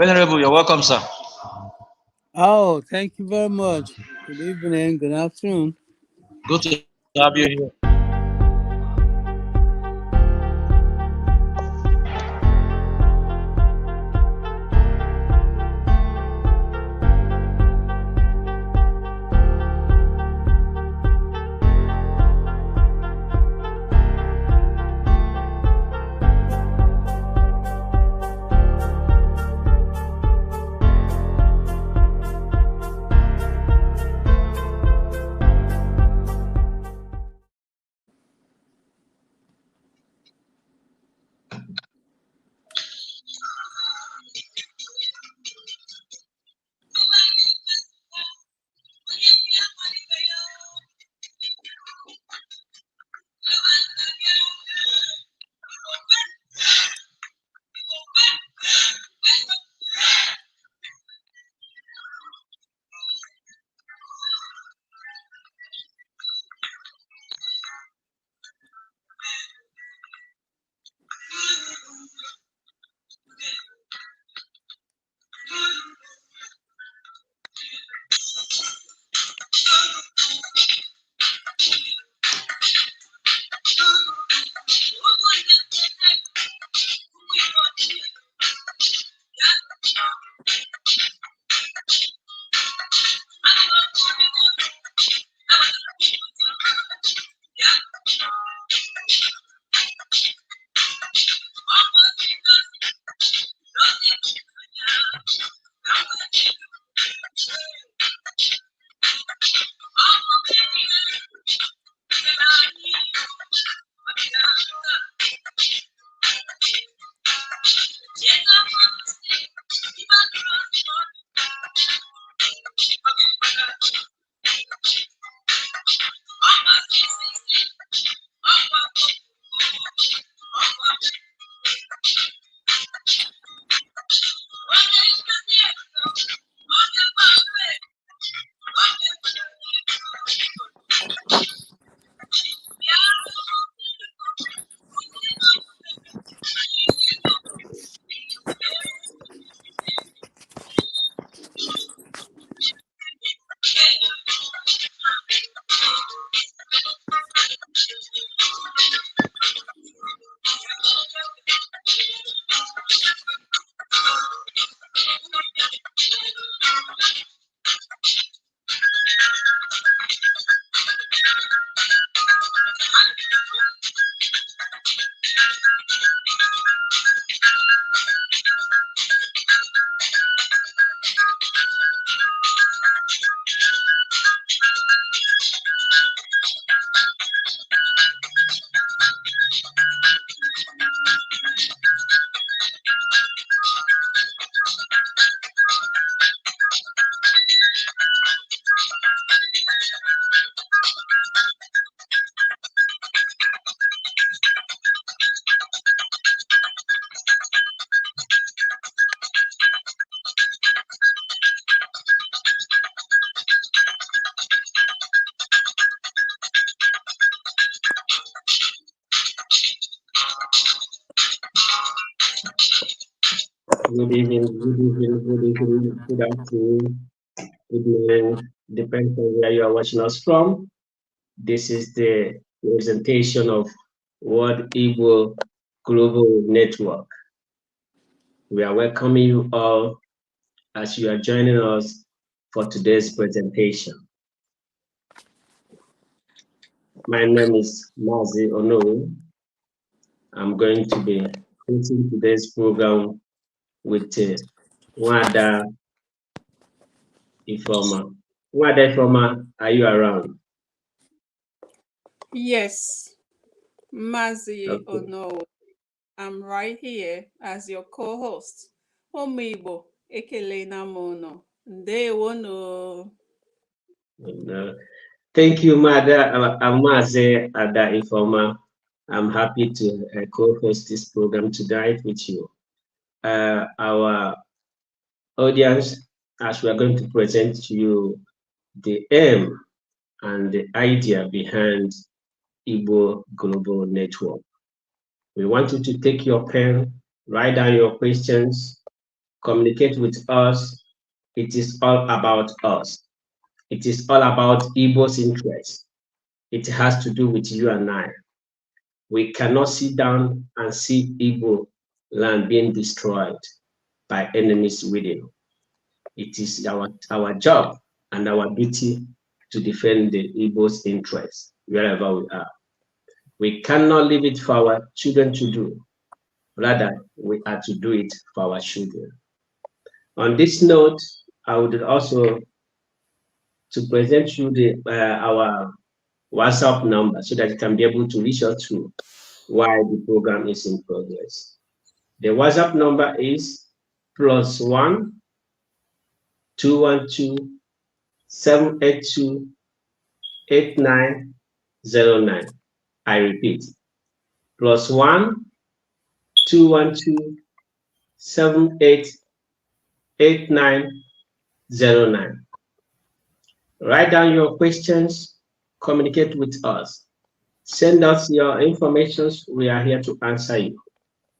Venerable, you're welcome, sir. Oh, thank you very much. Good evening, good afternoon. Good to have you here. Good evening, good evening, good evening, good afternoon, good morning, depends on where you are watching us from. This is the presentation of World Igbo Global Network. We are welcoming you all as you are joining us for today's presentation. My name is Mazi Ono. I'm going to be hosting today's program with Wada Ifoma. Wada Ifoma, are you around? Yes, Mazi Okay. Ono. I'm right here as your co-host. Igbo, ekele na mono. Ndewono. Thank you, Amaze Ada Ifoma. I'm happy to co-host this program tonight with you. Our audience, as we are going to present to you the aim and the idea behind Igbo Global Network. We want you to take your pen, write down your questions, communicate with us, it is all about us. It is all about Igbo's interest. It has to do with you and I. We cannot sit down and see Igbo land being destroyed by enemies within. It is our job and our duty to defend the Igbo's interests wherever we are. We cannot leave it for our children to do. Rather, we are to do it for our children. On this note, I would also to present you our WhatsApp number so that you can be able to reach out to while the program is in progress. The WhatsApp number is +1 212 782 8909. I repeat, +1 212 78 8909. Write down your questions, communicate with us. Send us your information. We are here to answer you.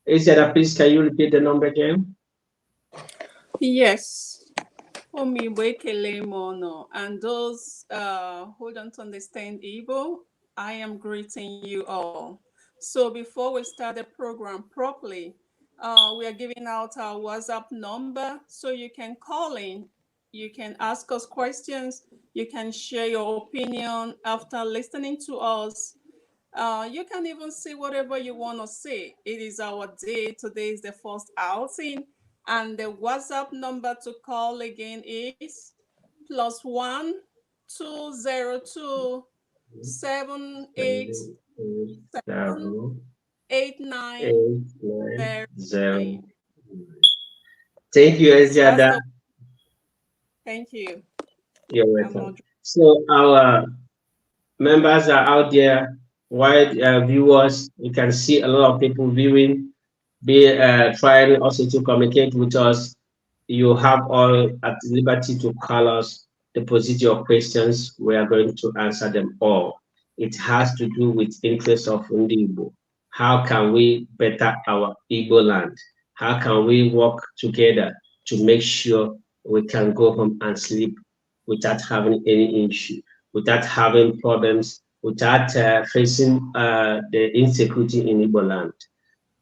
Isiada, please, can you repeat the number again? Yes. Omigbo ekele mono. And those who don't understand Igbo, I am greeting you all. So before we start the program properly, we are giving out our WhatsApp number so you can call in. You can ask us questions. You can share your opinion after listening to us. You can even say whatever you want to say. It is our day. Today is the first outing. And the WhatsApp number to call again is +1 202 787 8909. Thank you, Yes, Isiada. thank you. You're welcome. So our members are out there, wide viewers. You can see a lot of people viewing, trying also to communicate with us. You have all at liberty to call us, deposit your questions. We are going to answer them all. It has to do with interest of Igbo. How can we better our Igbo land? How can we work together to make sure we can go home and sleep without having any issue, without having problems, without facing the insecurity in Igbo land?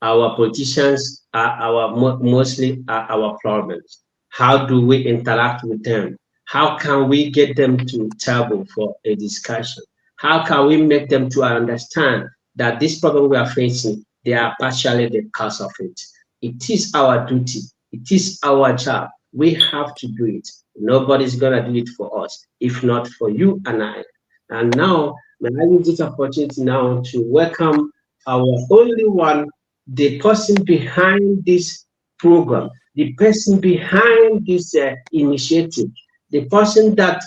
Our politicians are mostly are our problems. How do we interact with them? How can we get them to table for a discussion? How can we make them to understand that this problem we are facing, they are partially the cause of it? It is our duty. It is our job. We have to do it. Nobody's gonna do it for us, if not for you and I. And now, may I use this opportunity now to welcome our only one, the person behind this program, the person behind this initiative, the person that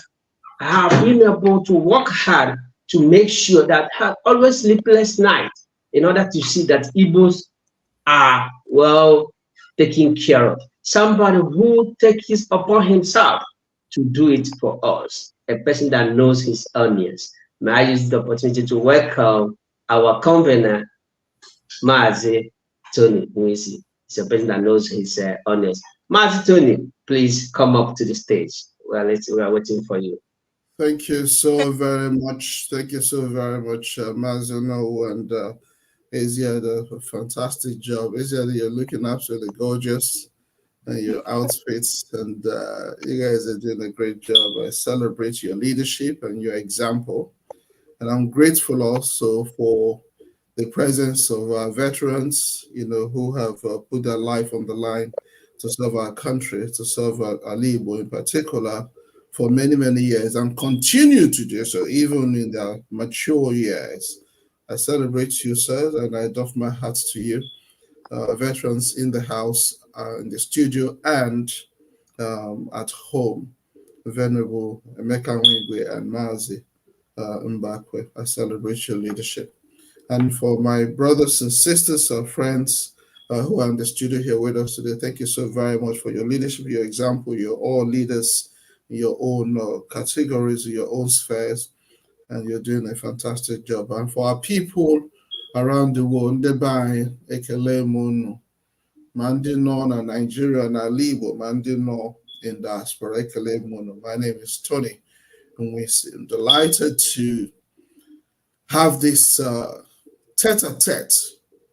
have been able to work hard to make sure that have always sleepless night in order to see that Igbos are well taken care of. Somebody who takes it upon himself to do it for us, a person that knows his onions. May I use the opportunity to welcome our convener, Mazi Tony Nwisi. He's a person that knows his onions. Mazi Tony, please come up to the stage. We are waiting for you. Thank you so very much. Thank you so very much, Mazuno and Asia. A fantastic job. Asia, you're looking absolutely gorgeous, and your outfits, and you guys are doing a great job. I celebrate your leadership and your example, and I'm grateful also for the presence of our veterans, who have put their life on the line to serve our country, to serve Igbo in particular, for many, many years, and continue to do so even in their mature years. I celebrate you, sir, and I doff my hat to you, veterans in the house, in the studio, and at home. Venerable Emeka Nwigwe and Mazi Mbakwe, I celebrate your leadership. And for my brothers and sisters or friends who are in the studio here with us today, thank you so very much for your leadership, your example. You're all leaders in your own categories, in your own spheres, and you're doing a fantastic job. And for our people around the world, Ndebai, Ekele Munu, Mandino na Nigeria na Libo, Mandino in diaspora. My name is Tony, and we're delighted to have this tete-a-tete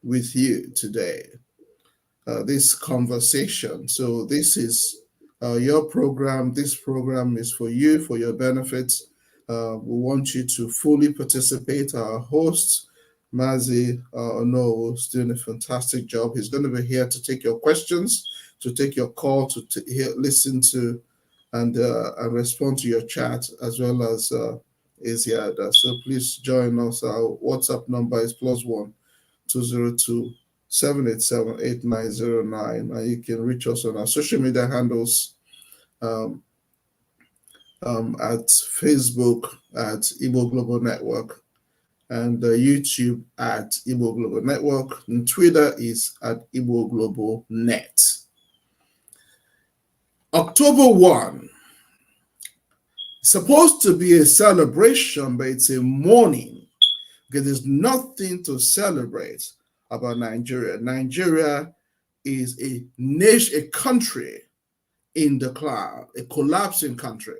with you today, this conversation. So this is your program. This program is for you, for your benefit. We want you to fully participate. Our host, Mazi Ono, is doing a fantastic job. He's going to be here to take your questions, to take your call, to listen to and respond to your chat, as well as Isiada. So please join us. Our WhatsApp number is +1 202 787 8909. And you can reach us on our social media handles at Facebook at Igbo Global Network, and YouTube at Igbo Global Network, and Twitter is at Igbo Global Net. October 1, supposed to be a celebration, but it's a mourning because there's nothing to celebrate about Nigeria. Nigeria is a nation, a country in decline, a collapsing country.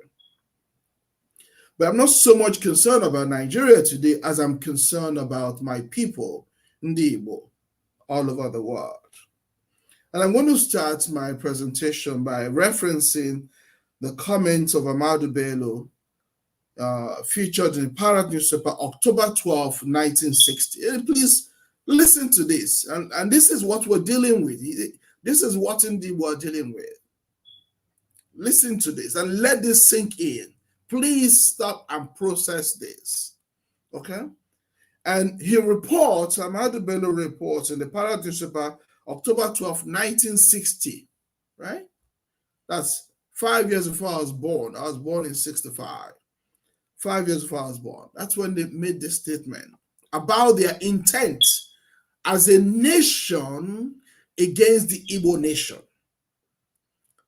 But I'm not so much concerned about Nigeria today as I'm concerned about my people, Igbo, all over the world. And I'm going to start my presentation by referencing the comments of Amadu Bello featured in the Parrot newspaper, October 12, 1960. And please listen to this. And this is what we're dealing with. This is what indeed we're dealing with. Listen to this and let this sink in. Please stop and process this. Okay? And he reports, Amadu Bello reports in the Parrot newspaper, October 12, 1960. Right? That's 5 years before I was born. I was born in 65. 5 years before I was born. That's when they made this statement about their intent as a nation against the Igbo nation.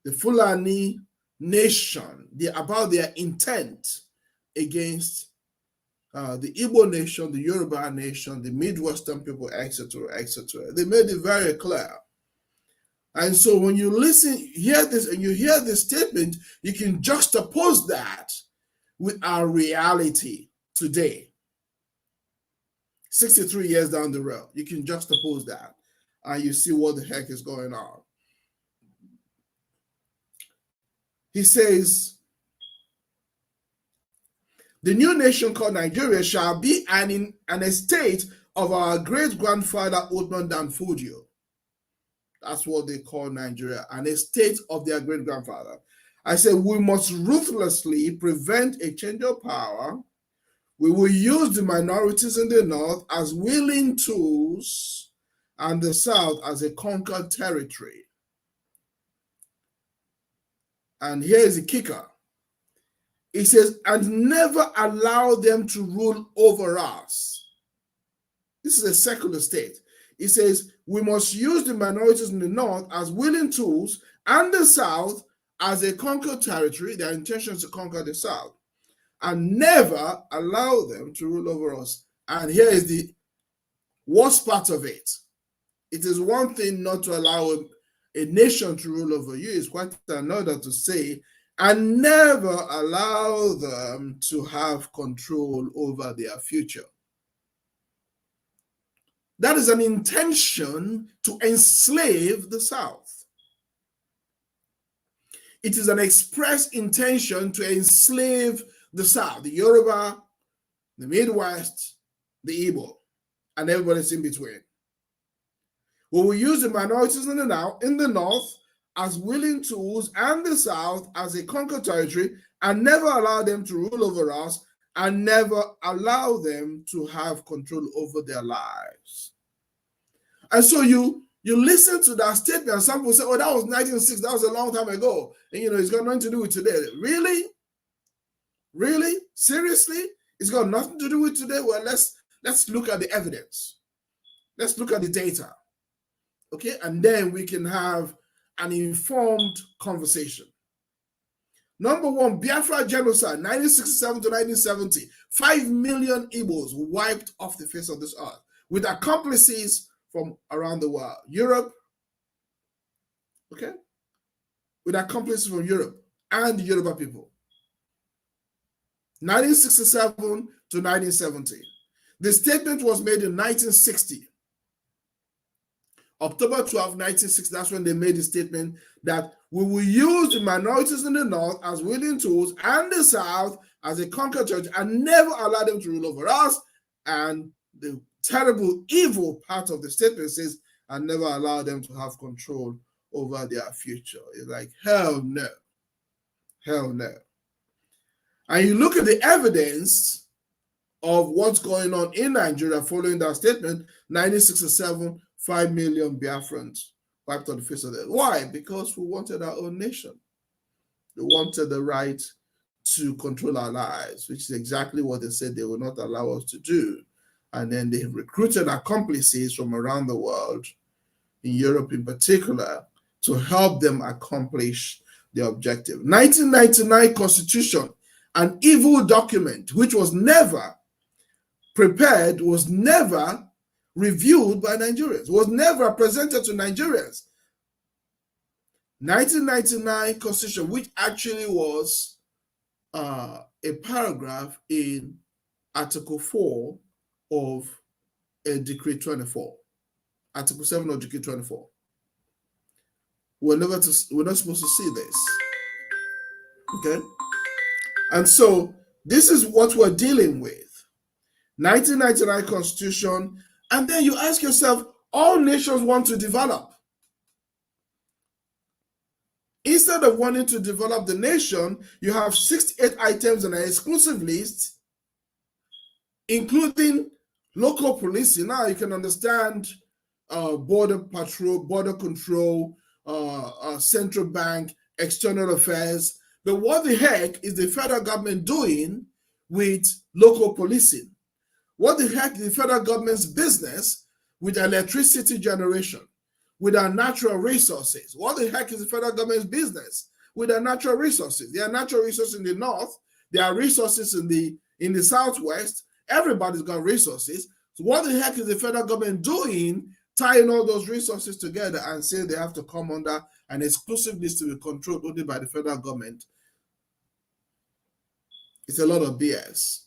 The Fulani nation, about their intent against the Igbo nation, the Yoruba nation, the Midwestern people, etc., etc. They made it very clear. And so when you hear this, and you hear this statement, you can juxtapose that with our reality today. 63 years down the road, you can juxtapose that, and you see what the heck is going on. He says, the new nation called Nigeria shall be an estate of our great-grandfather Uthman Dan Fodio. That's what they call Nigeria, an estate of their great-grandfather. I said, we must ruthlessly prevent a change of power. We will use the minorities in the north as willing tools and the south as a conquered territory. And here is the kicker. It says, and never allow them to rule over us. This is a secular state. It says, we must use the minorities in the north as willing tools and the south as a conquered territory. Their intention is to conquer the south, and never allow them to rule over us. And here is the worst part of it. It is one thing not to allow a nation to rule over you. It's quite another to say, and never allow them to have control over their future. That is an intention to enslave the South. It is an express intention to enslave the South, the Yoruba, the Midwest, the Igbo, and everybody's in between. We will use the minorities in the north as willing tools and the south as a conquered territory, and never allow them to rule over us, and never allow them to have control over their lives. And so you listen to that statement, and some people say, oh, that was 1906, that was a long time ago. And it's got nothing to do with today. Really? Really? Seriously? It's got nothing to do with today? Well, let's look at the evidence. Let's look at the data. Okay? And then we can have an informed conversation. Number one, Biafra genocide, 1967 to 1970. 5 million Igbos wiped off the face of this earth with accomplices from around the world. Europe, okay, with accomplices from Europe and the Yoruba people. 1967 to 1970. The statement was made in 1960. October 12, 1960, that's when they made the statement that we will use the minorities in the North as willing tools and the South as a conquered church and never allow them to rule over us. And the terrible, evil part of the statement says, and never allow them to have control over their future. It's like, hell no. Hell no. And you look at the evidence of what's going on in Nigeria following that statement, 1967, 5 million Biafrans wiped on the face of the earth. Why? Because we wanted our own nation. We wanted the right to control our lives, which is exactly what they said they will not allow us to do. And then they recruited accomplices from around the world, in Europe in particular, to help them accomplish the objective. 1999 Constitution, an evil document which was never prepared, was never reviewed by Nigerians, was never presented to Nigerians. 1999 Constitution, which actually was a paragraph in Article 4 of Decree 24, Article 7 of Decree 24. We're not supposed to see this. Okay? And so this is what we're dealing with. 1999 Constitution, and then you ask yourself, all nations want to develop. Instead of wanting to develop the nation, you have 68 items on an exclusive list, including local policing. Now you can understand border patrol, border control, central bank, external affairs. But what the heck is the federal government doing with local policing? What the heck is the federal government's business with electricity generation, with our natural resources? What the heck is the federal government's business with our natural resources? There are natural resources in the north. There are resources in the southwest. Everybody's got resources. So what the heck is the federal government doing, tying all those resources together and saying they have to come under an exclusive list to be controlled only by the federal government? It's a lot of BS.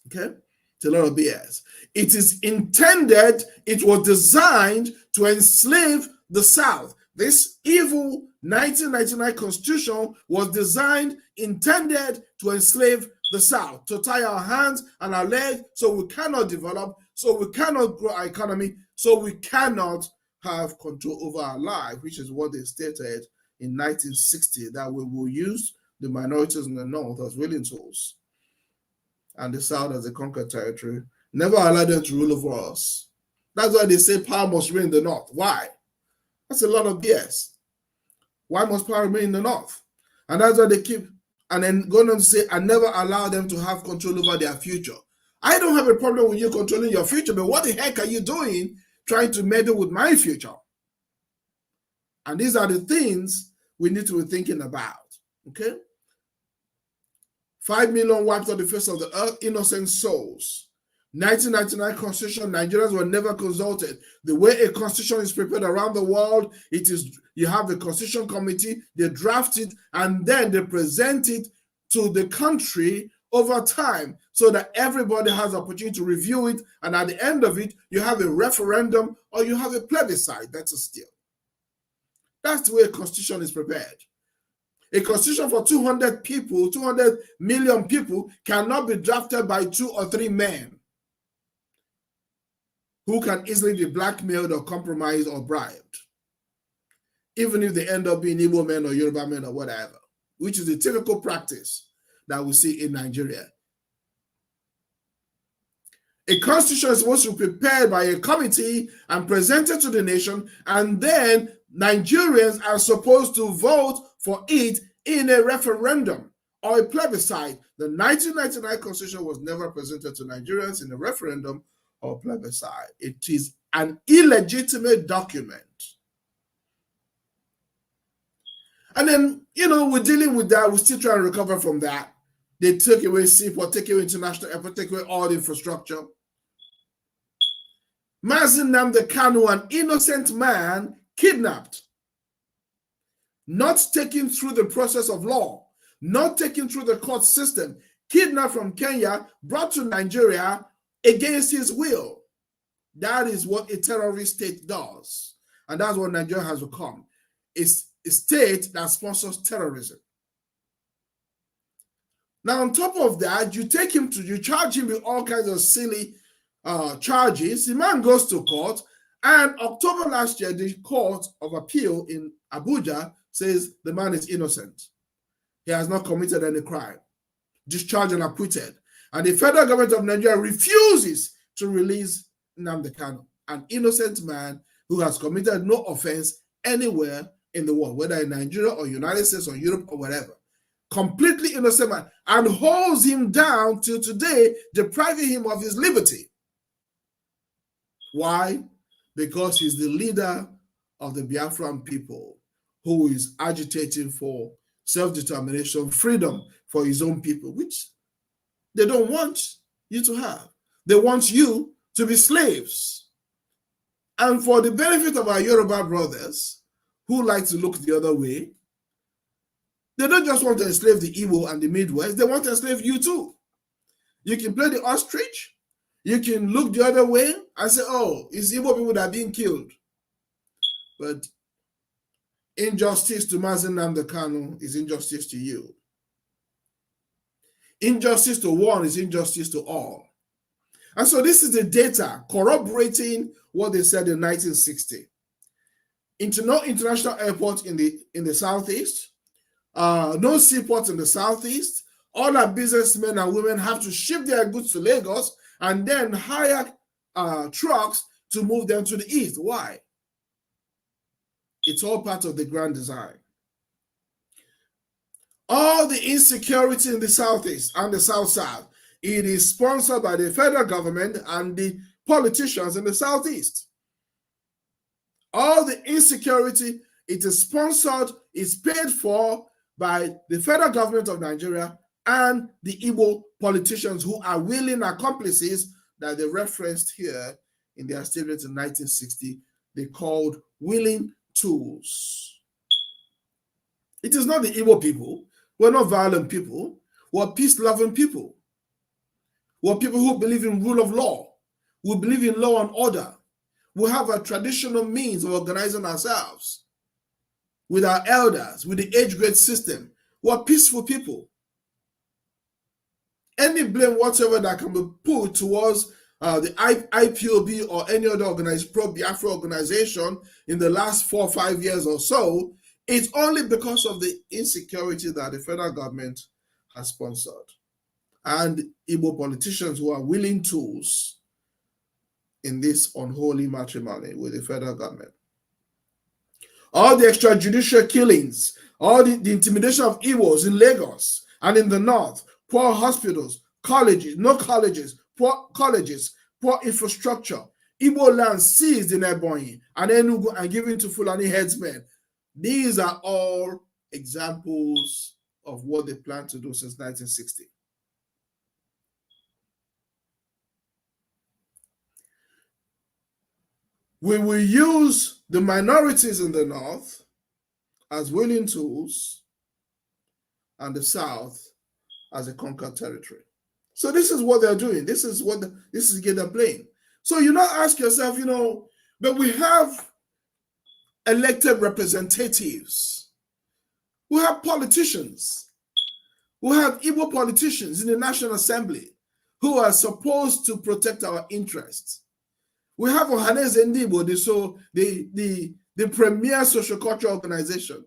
Okay? It's a lot of BS. It is intended, it was designed to enslave the South. This evil 1999 Constitution was designed, intended to enslave the South, to tie our hands and our legs so we cannot develop, so we cannot grow our economy, so we cannot have control over our life, which is what they stated in 1960, that we will use the minorities in the North as willing tools and the South as a conquered territory, never allow them to rule over us. That's why they say power must reign in the North. Why? That's a lot of BS. Why must power remain in the North? And that's why they keep, and then going on to say, I never allow them to have control over their future. I don't have a problem with you controlling your future, but what the heck are you doing trying to meddle with my future? And these are the things we need to be thinking about, okay? 5 million wiped on the face of the earth, innocent souls. 1999 Constitution, Nigerians were never consulted. The way a constitution is prepared around the world, it is, you have a constitution committee, they draft it, and then they present it to the country over time so that everybody has the opportunity to review it, and at the end of it, you have a referendum or you have a plebiscite. That's a steal. That's the way a constitution is prepared. A constitution for 200 people, 200 million people cannot be drafted by 2 or 3 men who can easily be blackmailed or compromised or bribed, even if they end up being Igbo men or Yoruba men or whatever, which is the typical practice that we see in Nigeria. A constitution is supposed to be prepared by a committee and presented to the nation, and then Nigerians are supposed to vote for it in a referendum or a plebiscite. The 1999 Constitution was never presented to Nigerians in a referendum or plebiscite. It is an illegitimate document. And then, we're dealing with that. We're still trying to recover from that. They took away seaport, take away international airport, take away all the infrastructure. Maiden Nnamdi Kanu, an innocent man, kidnapped not taken through the process of law, not taken through the court system, kidnapped from Kenya, brought to Nigeria against his will. That is what a terrorist state does. And that's what Nigeria has become. It's a state that sponsors terrorism. Now, on top of that, you charge him with all kinds of silly charges. The man goes to court, and October last year, the Court of Appeal in Abuja says the man is innocent. He has not committed any crime, discharged and acquitted. And the federal government of Nigeria refuses to release Nnamdi Kanu, an innocent man who has committed no offense anywhere in the world, whether in Nigeria or United States or Europe or whatever. Completely innocent man, and holds him down till today, depriving him of his liberty. Why? Because he's the leader of the Biafran people who is agitating for self-determination, freedom for his own people, which they don't want you to have. They want you to be slaves. And for the benefit of our Yoruba brothers who like to look the other way, they don't just want to enslave the Igbo and the Midwest, they want to enslave you too. You can play the ostrich, you can look the other way and say, oh, it's Igbo people that are being killed. But injustice to Mazen Nnamdi Kanu is injustice to you. Injustice to one is injustice to all. And so this is the data corroborating what they said in 1960. No international airport in the Southeast, no seaports in the Southeast. All our businessmen and women have to ship their goods to Lagos and then hire trucks to move them to the East. Why? It's all part of the grand design. All the insecurity in the Southeast and the South-South, it is sponsored by the federal government and the politicians in the Southeast. All the insecurity, it is sponsored, is paid for by the federal government of Nigeria and the Igbo politicians who are willing accomplices that they referenced here in their statement in 1960. They called willing tools. It is not the Igbo people. We're not violent people. We're peace-loving people. We're people who believe in rule of law. We believe in law and order. We have a traditional means of organizing ourselves with our elders, with the age grade system. We're peaceful people. Any blame whatsoever that can be put towards the IPOB or any other organized pro-Biafra organization in the last 4 or 5 years or so, it's only because of the insecurity that the federal government has sponsored. And Igbo politicians who are willing tools in this unholy matrimony with the federal government. All the extrajudicial killings, all the intimidation of Igbos in Lagos and in the north, poor hospitals, colleges, no colleges, poor colleges, poor infrastructure, Igbo land seized in Ebonyi and Enugu and given to Fulani headsmen. These are all examples of what they plan to do since 1960. We will use the minorities in the north as willing tools and the south as a conquered territory. So this is what they're doing. This is the game they're playing. So you now ask yourself, but we have elected representatives. We have politicians. We have Igbo politicians in the National Assembly who are supposed to protect our interests. We have Ohaneze Ndibo, the premier social cultural organization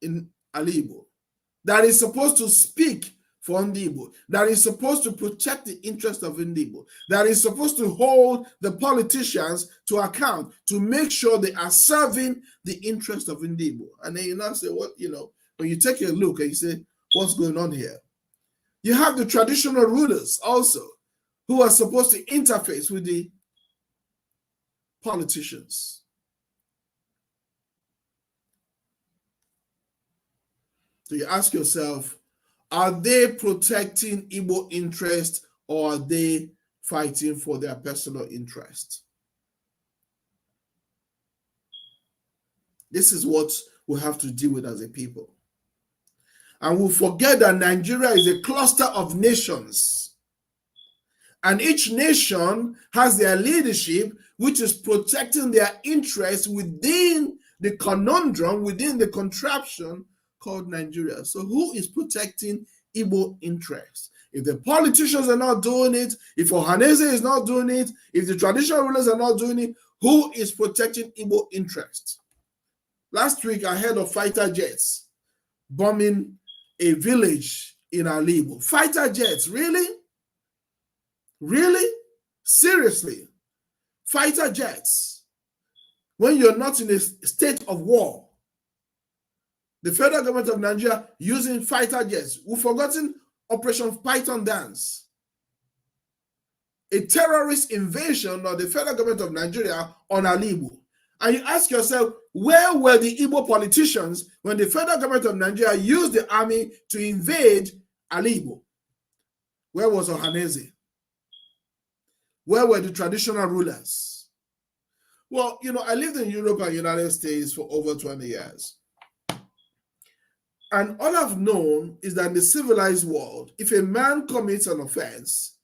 in Igbo that is supposed to speak for Ndibo, that is supposed to protect the interest of Ndibo, that is supposed to hold the politicians to account to make sure they are serving the interest of Ndibo. And then you now say, when you take a look and you say, what's going on here? You have the traditional rulers also who are supposed to interface with the politicians. So you ask yourself, are they protecting Igbo interest or are they fighting for their personal interest? This is what we have to deal with as a people. And we forget that Nigeria is a cluster of nations. And each nation has their leadership, which is protecting their interests within the conundrum, within the contraption called Nigeria. So who is protecting Igbo interests? If the politicians are not doing it, if Ohaneze is not doing it, if the traditional rulers are not doing it, who is protecting Igbo interests? Last week, I heard of fighter jets bombing a village in Igbo. Fighter jets, really? Really? Seriously? Fighter jets? When you're not in a state of war. The federal government of Nigeria using fighter jets. We've forgotten Operation Python Dance. A terrorist invasion of the federal government of Nigeria on Igbo. And you ask yourself, where were the Igbo politicians when the federal government of Nigeria used the army to invade Igbo? Where was Ohaneze? Where were the traditional rulers? Well, I lived in Europe and United States for over 20 years. And all I've known is that in the civilized world, if a man commits an offense,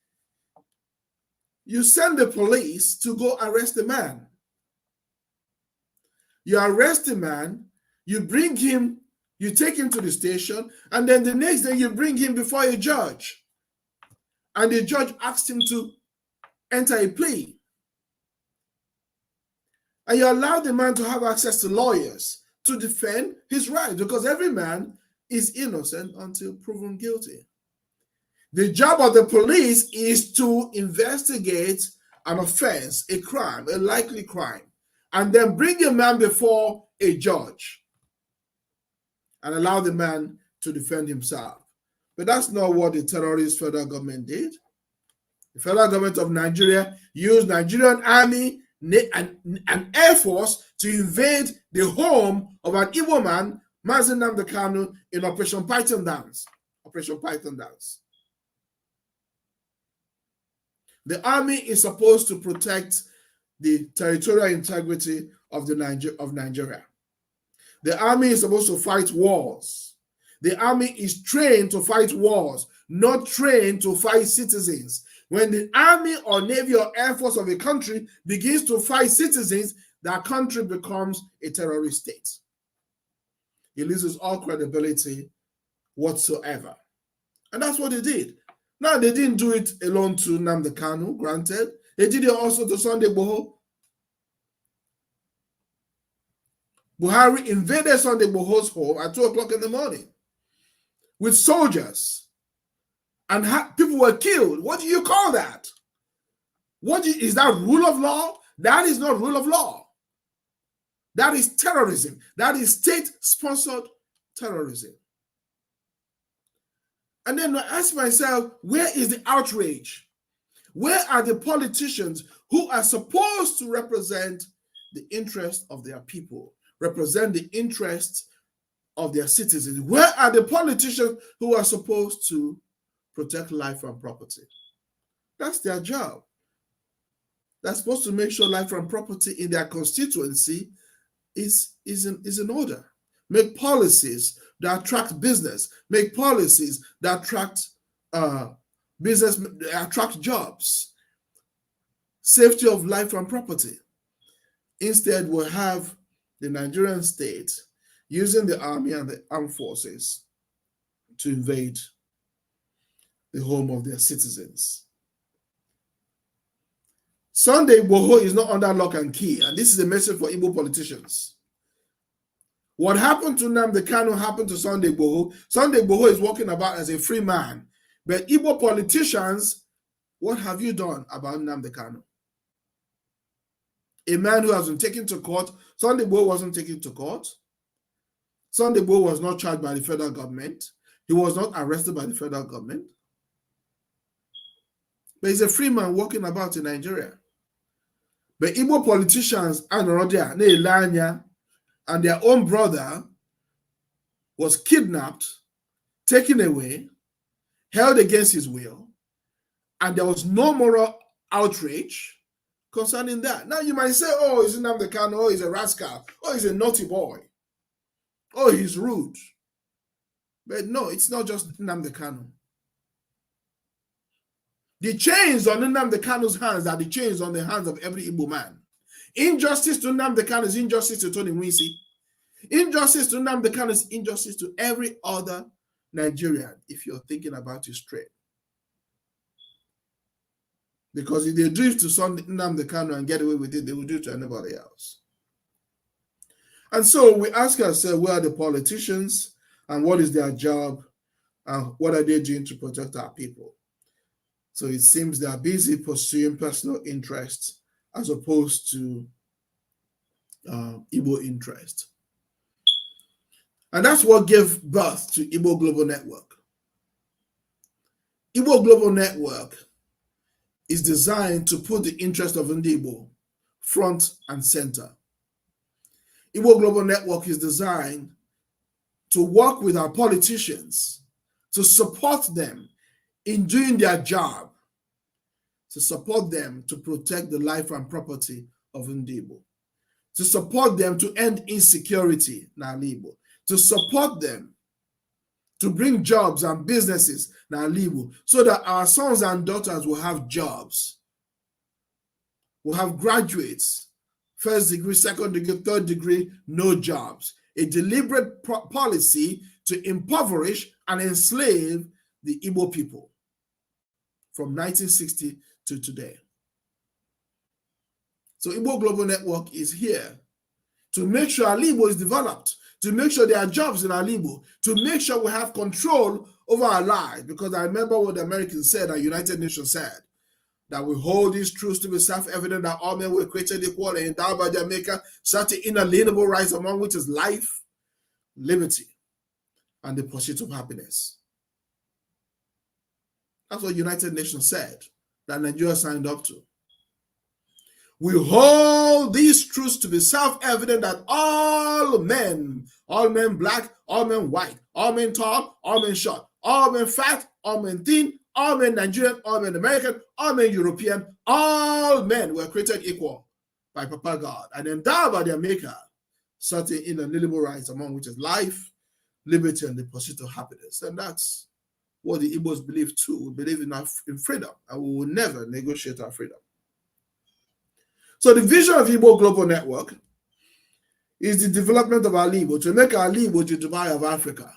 you send the police to go arrest the man. You arrest the man, you bring him, you take him to the station, and then the next day you bring him before a judge. And the judge asks him to enter a plea. And you allow the man to have access to lawyers to defend his rights, because every man is innocent until proven guilty. The job of the police is to investigate an offense, a crime, a likely crime, and then bring a man before a judge and allow the man to defend himself. But that's not what the terrorist federal government did. The federal government of Nigeria used Nigerian army and air force to invade the home of an Igbo man, Maiden Nnamdi Kanu, in Operation Python Dance. Operation Python Dance. The army is supposed to protect the territorial integrity of Nigeria. The army is supposed to fight wars. The army is trained to fight wars, not trained to fight citizens. When the army or navy or air force of a country begins to fight citizens, that country becomes a terrorist state. It loses all credibility whatsoever. And that's what they did. Now, they didn't do it alone to Nnamdi Kanu, granted. They did it also to Sunday Igboho. Buhari invaded Sunday Igboho's home at 2 o'clock in the morning with soldiers, and people were killed. What do you call that? Is that rule of law? That is not rule of law. That is terrorism. That is state-sponsored terrorism. And then I ask myself, where is the outrage? Where are the politicians who are supposed to represent the interests of their people, represent the interests of their citizens? Where are the politicians who are supposed to protect life and property? That's their job. They're supposed to make sure life and property in their constituency is in order. Make policies that attract business. Make policies that attract attract jobs. Safety of life and property. Instead, we'll have the Nigerian state using the army and the armed forces to invade the home of their citizens. Sunday Igboho is not under lock and key, and this is a message for Igbo politicians. What happened to Nnamdi Kanu happened to Sunday Igboho. Sunday Igboho is walking about as a free man. But Igbo politicians, what have you done about Nnamdi Kanu? A man who has been taken to court. Sunday Igboho wasn't taken to court. Sunday Igboho was not charged by the federal government. He was not arrested by the federal government. But he's a free man walking about in Nigeria. But Igbo politicians and their own brother was kidnapped, taken away, held against his will, and there was no moral outrage concerning that. Now you might say, oh, he's Nnamdi Kanu, oh, he's a rascal, oh, he's a naughty boy. Oh, he's rude. But no, it's not just Nnamdi Kanu. The chains on Nnamdi Kanu's hands are the chains on the hands of every Igbo man. Injustice to Nnamdi Kanu is injustice to Tony Nwisi. Injustice to Nnamdi Kanu is injustice to every other Nigerian, if you're thinking about it straight. Because if they do it to Nnamdi Kanu and get away with it, they will do it to anybody else. And so we ask ourselves, where are the politicians and what is their job and what are they doing to protect our people? So it seems they are busy pursuing personal interests as opposed to Igbo interest. And that's what gave birth to Igbo Global Network. Igbo Global Network is designed to put the interest of Igbo front and center. Igbo Global Network is designed to work with our politicians, to support them in doing their job, to support them to protect the life and property of Igbo, to support them to end insecurity in Igbo, to support them to bring jobs and businesses in Igbo, so that our sons and daughters will have jobs, will have graduates, first degree, second degree, third degree, no jobs. A deliberate policy to impoverish and enslave the Igbo people from 1960 to today. So Igbo Global Network is here to make sure Igbo is developed, to make sure there are jobs in Igbo, to make sure we have control over our lives. Because I remember what the Americans said, and United Nations said, that we hold these truths to be self-evident, that all men were created equal and endowed by their maker, certain inalienable rights, among which is life, liberty, and the pursuit of happiness. That's what United Nations said, that Nigeria signed up to. We hold these truths to be self-evident, that all men black, all men white, all men tall, all men short, all men fat, all men thin, all men Nigerian, all men American, all men European, all men were created equal by Papa God and endowed by their maker certain inalienable rights, among which is life, liberty, and the pursuit of happiness. And that's what the Igbos believe too. We believe in freedom, and we will never negotiate our freedom. So the vision of Igbo Global Network is the development of our Igbo, to make our Igbo the Dubai of Africa.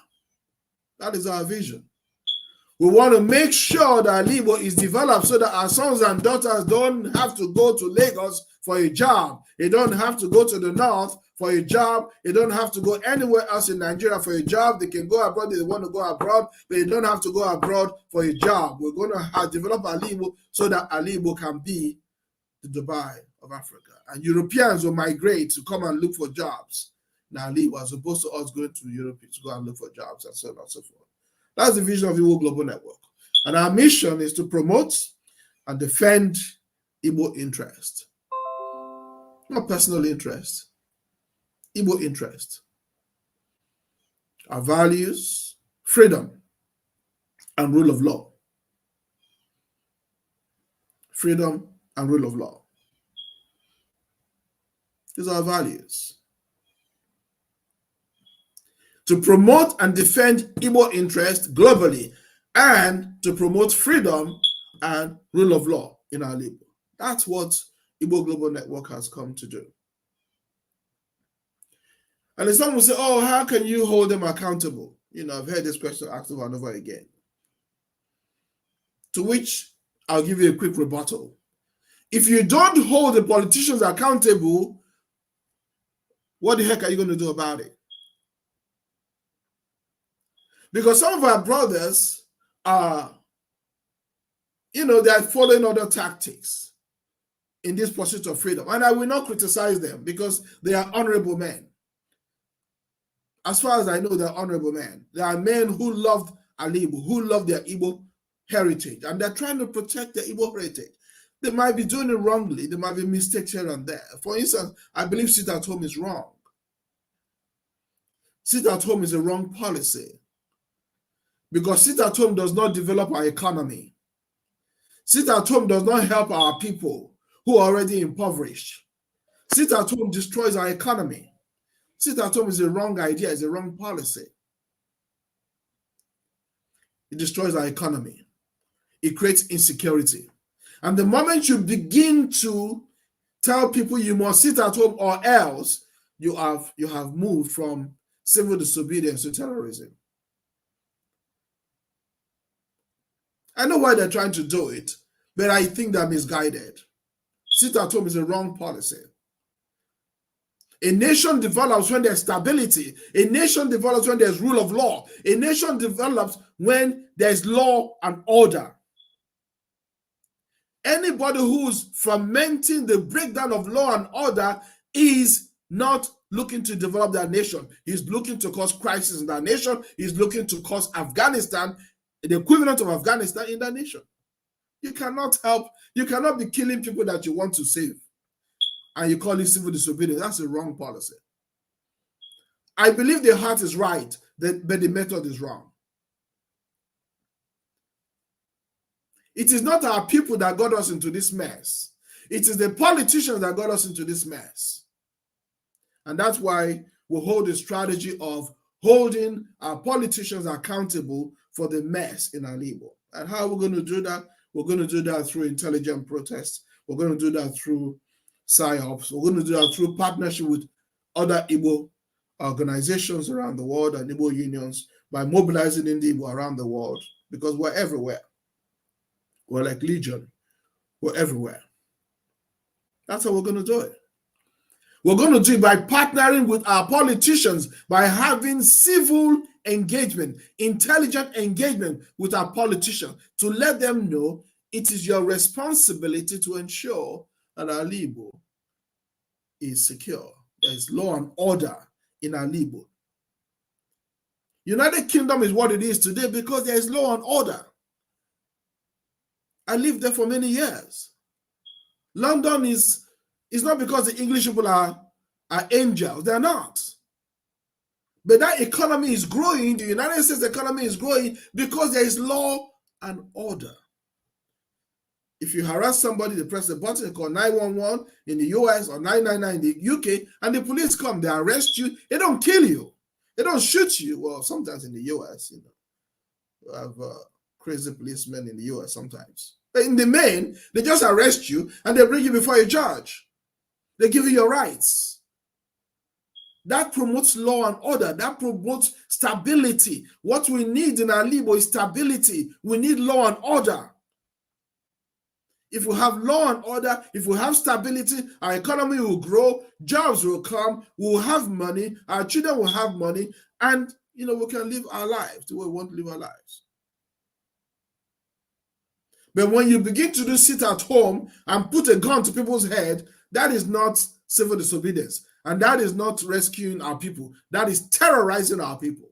That is our vision. We want to make sure that Igbo is developed so that our sons and daughters don't have to go to Lagos for a job. They don't have to go to the north for a job. They don't have to go anywhere else in Nigeria for a job. They can go abroad if they want to go abroad, but they don't have to go abroad for a job. We're going to develop our Igbo so that our Igbo can be the Dubai of Africa. And Europeans will migrate to come and look for jobs now Igbo, as opposed to us going to Europe to go and look for jobs and so on and so forth. That's the vision of Igbo Global Network. And our mission is to promote and defend Igbo interest. Not personal interest, Igbo interest. Our values, freedom, and rule of law. Freedom and rule of law. These are our values. To promote and defend Igbo interest globally, and to promote freedom and rule of law in our Igbo. That's what Igbo Global Network has come to do. And then someone will say, oh, how can you hold them accountable? You know, I've heard this question asked over and over again. To which I'll give you a quick rebuttal. If you don't hold the politicians accountable, what the heck are you going to do about it? Because some of our brothers are, they're following other tactics in this pursuit of freedom. And I will not criticize them because they are honorable men. As far as I know, they're honorable men. They are men who loved Igbo, who love their Igbo heritage. And they're trying to protect their Igbo heritage. They might be doing it wrongly. There might be mistakes here and there. For instance, I believe sit at home is wrong. Sit at home is a wrong policy. Because sit at home does not develop our economy. Sit at home does not help our people who are already impoverished. Sit at home destroys our economy. Sit at home is a wrong idea, it's a wrong policy. It destroys our economy. It creates insecurity. And the moment you begin to tell people you must sit at home or else, you have moved from civil disobedience to terrorism. I know why they're trying to do it, but I think they're misguided. Sit at home is a wrong policy. A nation develops when there's stability. A nation develops when there's rule of law. A nation develops when there's law and order. Anybody who's fomenting the breakdown of law and order is not looking to develop their nation. He's looking to cause crisis in that nation. He's looking to cause Afghanistan, the equivalent of Afghanistan in that nation. You cannot be killing people that you want to save, and you call it civil disobedience. That's a wrong policy. I believe the heart is right, but the method is wrong. It is not our people that got us into this mess. It is the politicians that got us into this mess. And that's why we hold the strategy of holding our politicians accountable for the mess in our Igbo. And how are we going to do that? We're going to do that through intelligent protests. We're going to do that through PSYOPs. We're going to do that through partnership with other Igbo organizations around the world and Igbo unions by mobilizing in the Igbo around the world, because we're everywhere. We're like Legion. We're everywhere. That's how we're going to do it. We're going to do it by partnering with our politicians, by having civil engagement, intelligent engagement with our politicians to let them know it is your responsibility to ensure that our Igbo is secure. There is law and order in our Igbo. United Kingdom is what it is today because there is law and order. I lived there for many years. London is not because the English people are angels. They're not. But that economy is growing. The United States economy is growing because there is law and order. If you harass somebody, they press the button, call 911 in the US or 999 in the UK, and the police come, they arrest you. They don't kill you. They don't shoot you. Well, sometimes in the US, you have crazy policemen in the US sometimes. But in the main, they just arrest you and they bring you before a judge. They give you your rights. That promotes law and order. That promotes stability. What we need in our Igbo is stability. We need law and order. If we have law and order, if we have stability, our economy will grow, jobs will come, we will have money, our children will have money, and we can live our lives the way we want to live our lives. But when you begin to do sit at home and put a gun to people's head, that is not civil disobedience. And that is not rescuing our people. That is terrorizing our people.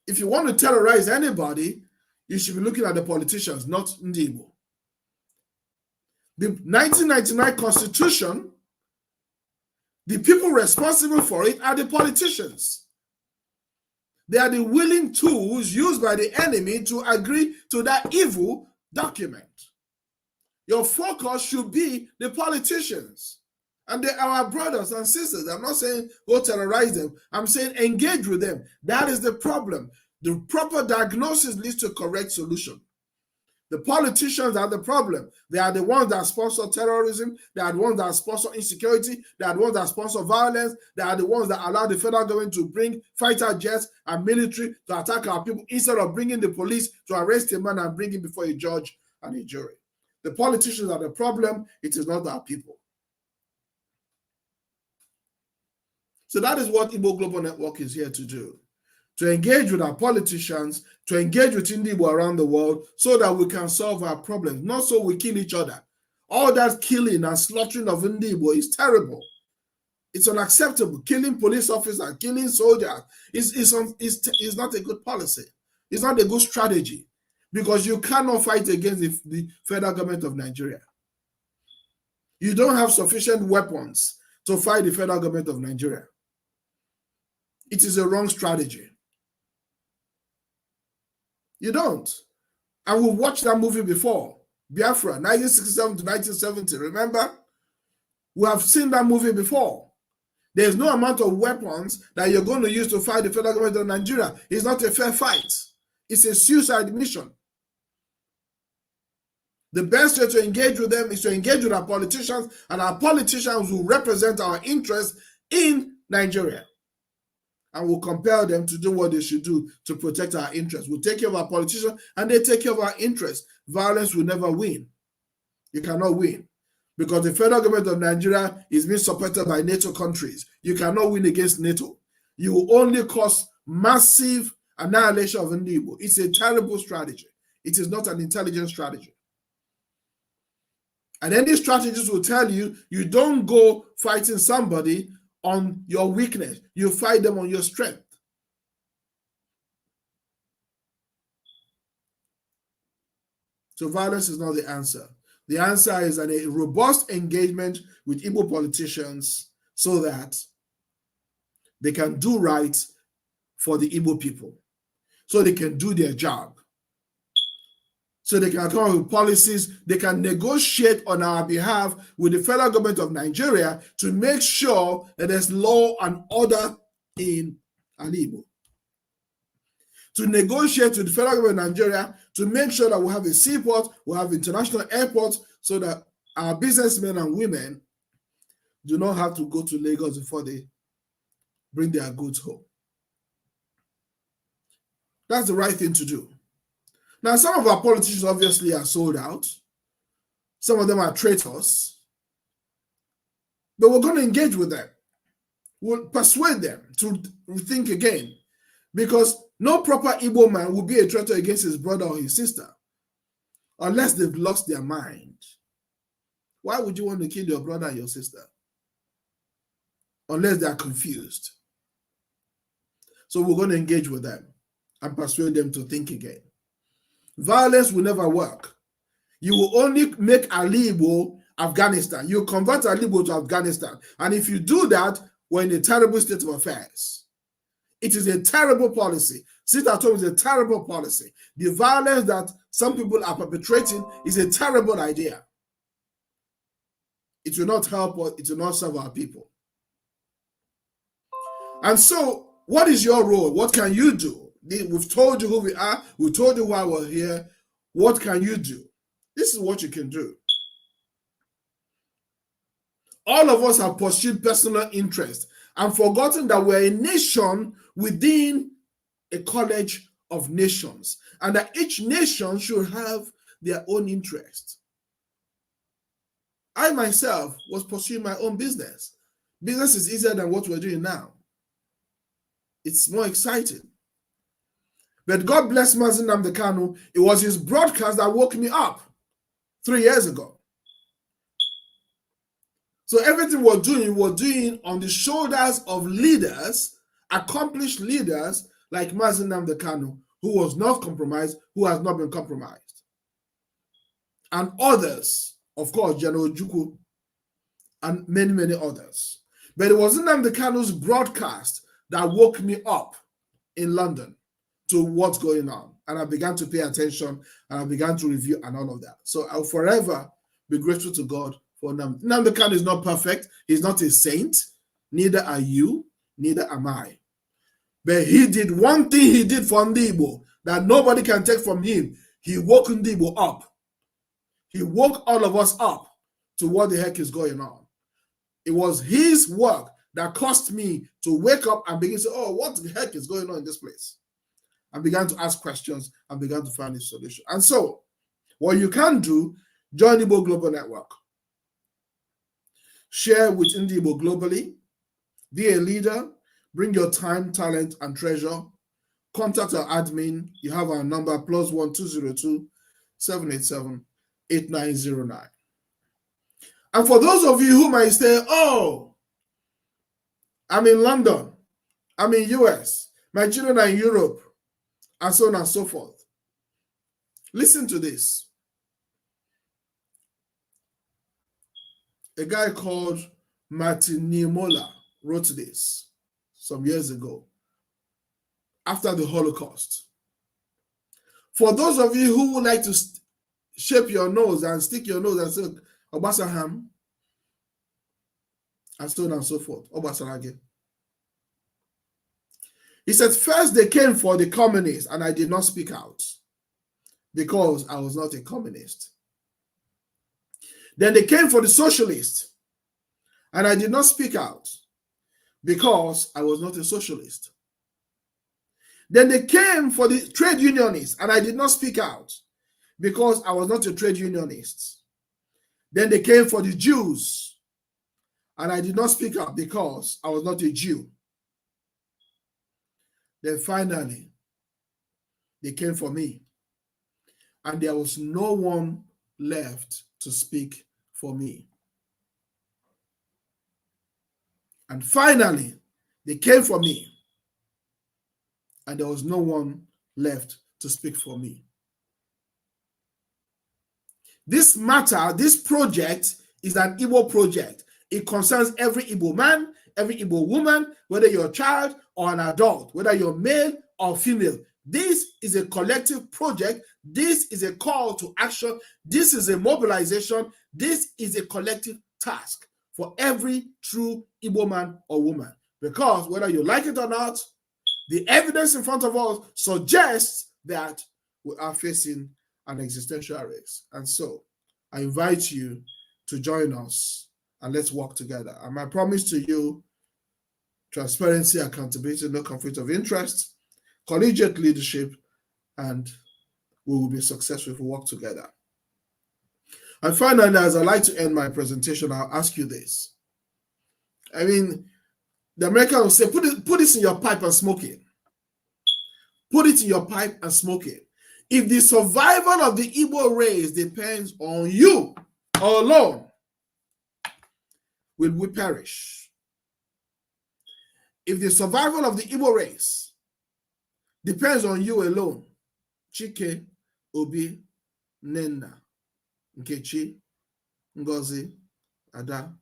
If you want to terrorize anybody, you should be looking at the politicians, not Igbo. The 1999 Constitution, the people responsible for it are the politicians. They are the willing tools used by the enemy to agree to that evil document. Your focus should be the politicians. And they are our brothers and sisters. I'm not saying go terrorize them. I'm saying engage with them. That is the problem. The proper diagnosis leads to correct solution. The politicians are the problem. They are the ones that sponsor terrorism. They are the ones that sponsor insecurity. They are the ones that sponsor violence. They are the ones that allow the federal government to bring fighter jets and military to attack our people instead of bringing the police to arrest a man and bring him before a judge and a jury. The politicians are the problem. It is not our people. So that is what Igbo Global Network is here to do. To engage with our politicians, to engage with Igbo around the world so that we can solve our problems, not so we kill each other. All that killing and slaughtering of Igbo is terrible. It's unacceptable. Killing police officers, killing soldiers is not a good policy. It's not a good strategy because you cannot fight against the federal government of Nigeria. You don't have sufficient weapons to fight the federal government of Nigeria. It is a wrong strategy. You don't. And we watched that movie before. Biafra, 1967 to 1970. Remember? We have seen that movie before. There's no amount of weapons that you're going to use to fight the federal government of Nigeria. It's not a fair fight. It's a suicide mission. The best way to engage with them is to engage with our politicians, and our politicians will represent our interests in Nigeria. And we'll compel them to do what they should do to protect our interests. We'll take care of our politicians, and they take care of our interests. Violence will never win. You cannot win. Because the federal government of Nigeria is being supported by NATO countries. You cannot win against NATO. You will only cause massive annihilation of Igbo. It's a terrible strategy. It is not an intelligent strategy. And any strategists will tell you, you don't go fighting somebody on your weakness. You fight them on your strength. So violence is not the answer. The answer is a robust engagement with Igbo politicians so that they can do right for the Igbo people, so they can do their job, so they can come up with policies, they can negotiate on our behalf with the federal government of Nigeria to make sure that there's law and order in Igbo. To negotiate with the federal government of Nigeria to make sure that we have a seaport, we have international airports, so that our businessmen and women do not have to go to Lagos before they bring their goods home. That's the right thing to do. Now, some of our politicians obviously are sold out. Some of them are traitors. But we're going to engage with them. We'll persuade them to think again. Because no proper Igbo man will be a traitor against his brother or his sister unless they've lost their mind. Why would you want to kill your brother and your sister? Unless they are confused. So we're going to engage with them and persuade them to think again. Violence will never work. You will only make Igbo Afghanistan. You convert Igbo to Afghanistan. And if you do that, we're in a terrible state of affairs. It is a terrible policy. Sit at home is a terrible policy. The violence that some people are perpetrating is a terrible idea. It will not help us, it will not serve our people. And so, what is your role? What can you do? We've told you who we are. We told you why we're here. What can you do? This is what you can do. All of us have pursued personal interest and forgotten that we're a nation within a college of nations, and that each nation should have their own interest. I myself was pursuing my own business. Business is easier than what we're doing now. It's more exciting. But God bless Mazen Nnamdi Kanu, it was his broadcast that woke me up 3 years ago. So everything we're doing on the shoulders of leaders, accomplished leaders like Mazen Nnamdi Kanu, who was not compromised, who has not been compromised. And others, of course, General Juku, and many, many others. But it was Nnamdi Kanu's broadcast that woke me up in London to what's going on. And I began to pay attention, and I began to review and all of that. So I'll forever be grateful to God for Nnamdi. Nnamdi Kanu is not perfect. He's not a saint. Neither are you. Neither am I. But he did one thing he did for Igbo that nobody can take from him. He woke Igbo up. He woke all of us up to what the heck is going on. It was his work that caused me to wake up and begin to say, oh, what the heck is going on in this place? I began to ask questions and began to find a solution. And so, what you can do, join Igbo Global Network. Share with Igbo globally. Be a leader. Bring your time, talent, and treasure. Contact our admin. You have our number, +1 202 787 8909. And for those of you who might say, oh, I'm in London, I'm in US, my children are in Europe, and so on and so forth. Listen to this. A guy called Martin Niemöller wrote this some years ago, after the Holocaust. For those of you who would like to shape your nose and stick your nose and say, Obasaham, and so on and so forth. He said, first they came for the communists, and I did not speak out because I was not a communist. Then they came for the socialists, and I did not speak out because I was not a socialist. Then they came for the trade unionists, and I did not speak out because I was not a trade unionist. Then they came for the Jews, and I did not speak out because I was not a Jew. Then finally, they came for me, and there was no one left to speak for me. And finally, they came for me, and there was no one left to speak for me. This matter, this project is an Igbo project. It concerns every Igbo man, every Igbo woman, whether you're a child or an adult, whether you're male or female. This is a collective project. This is a call to action. This is a mobilization. This is a collective task for every true Igbo man or woman. Because whether you like it or not, the evidence in front of us suggests that we are facing an existential risk. And so I invite you to join us and let's work together. And my promise to you, transparency, accountability, no conflict of interest, collegiate leadership, and we will be successful if we work together. And finally, as I like to end my presentation, I'll ask you this. I mean, the Americans will say, put this in your pipe and smoke it. Put it in your pipe and smoke it. If the survival of the Igbo race depends on you alone, will we perish? If the survival of the Igbo race depends on you alone, Chike, Obi, Nenna, Nkechi, Ngozi, Ada,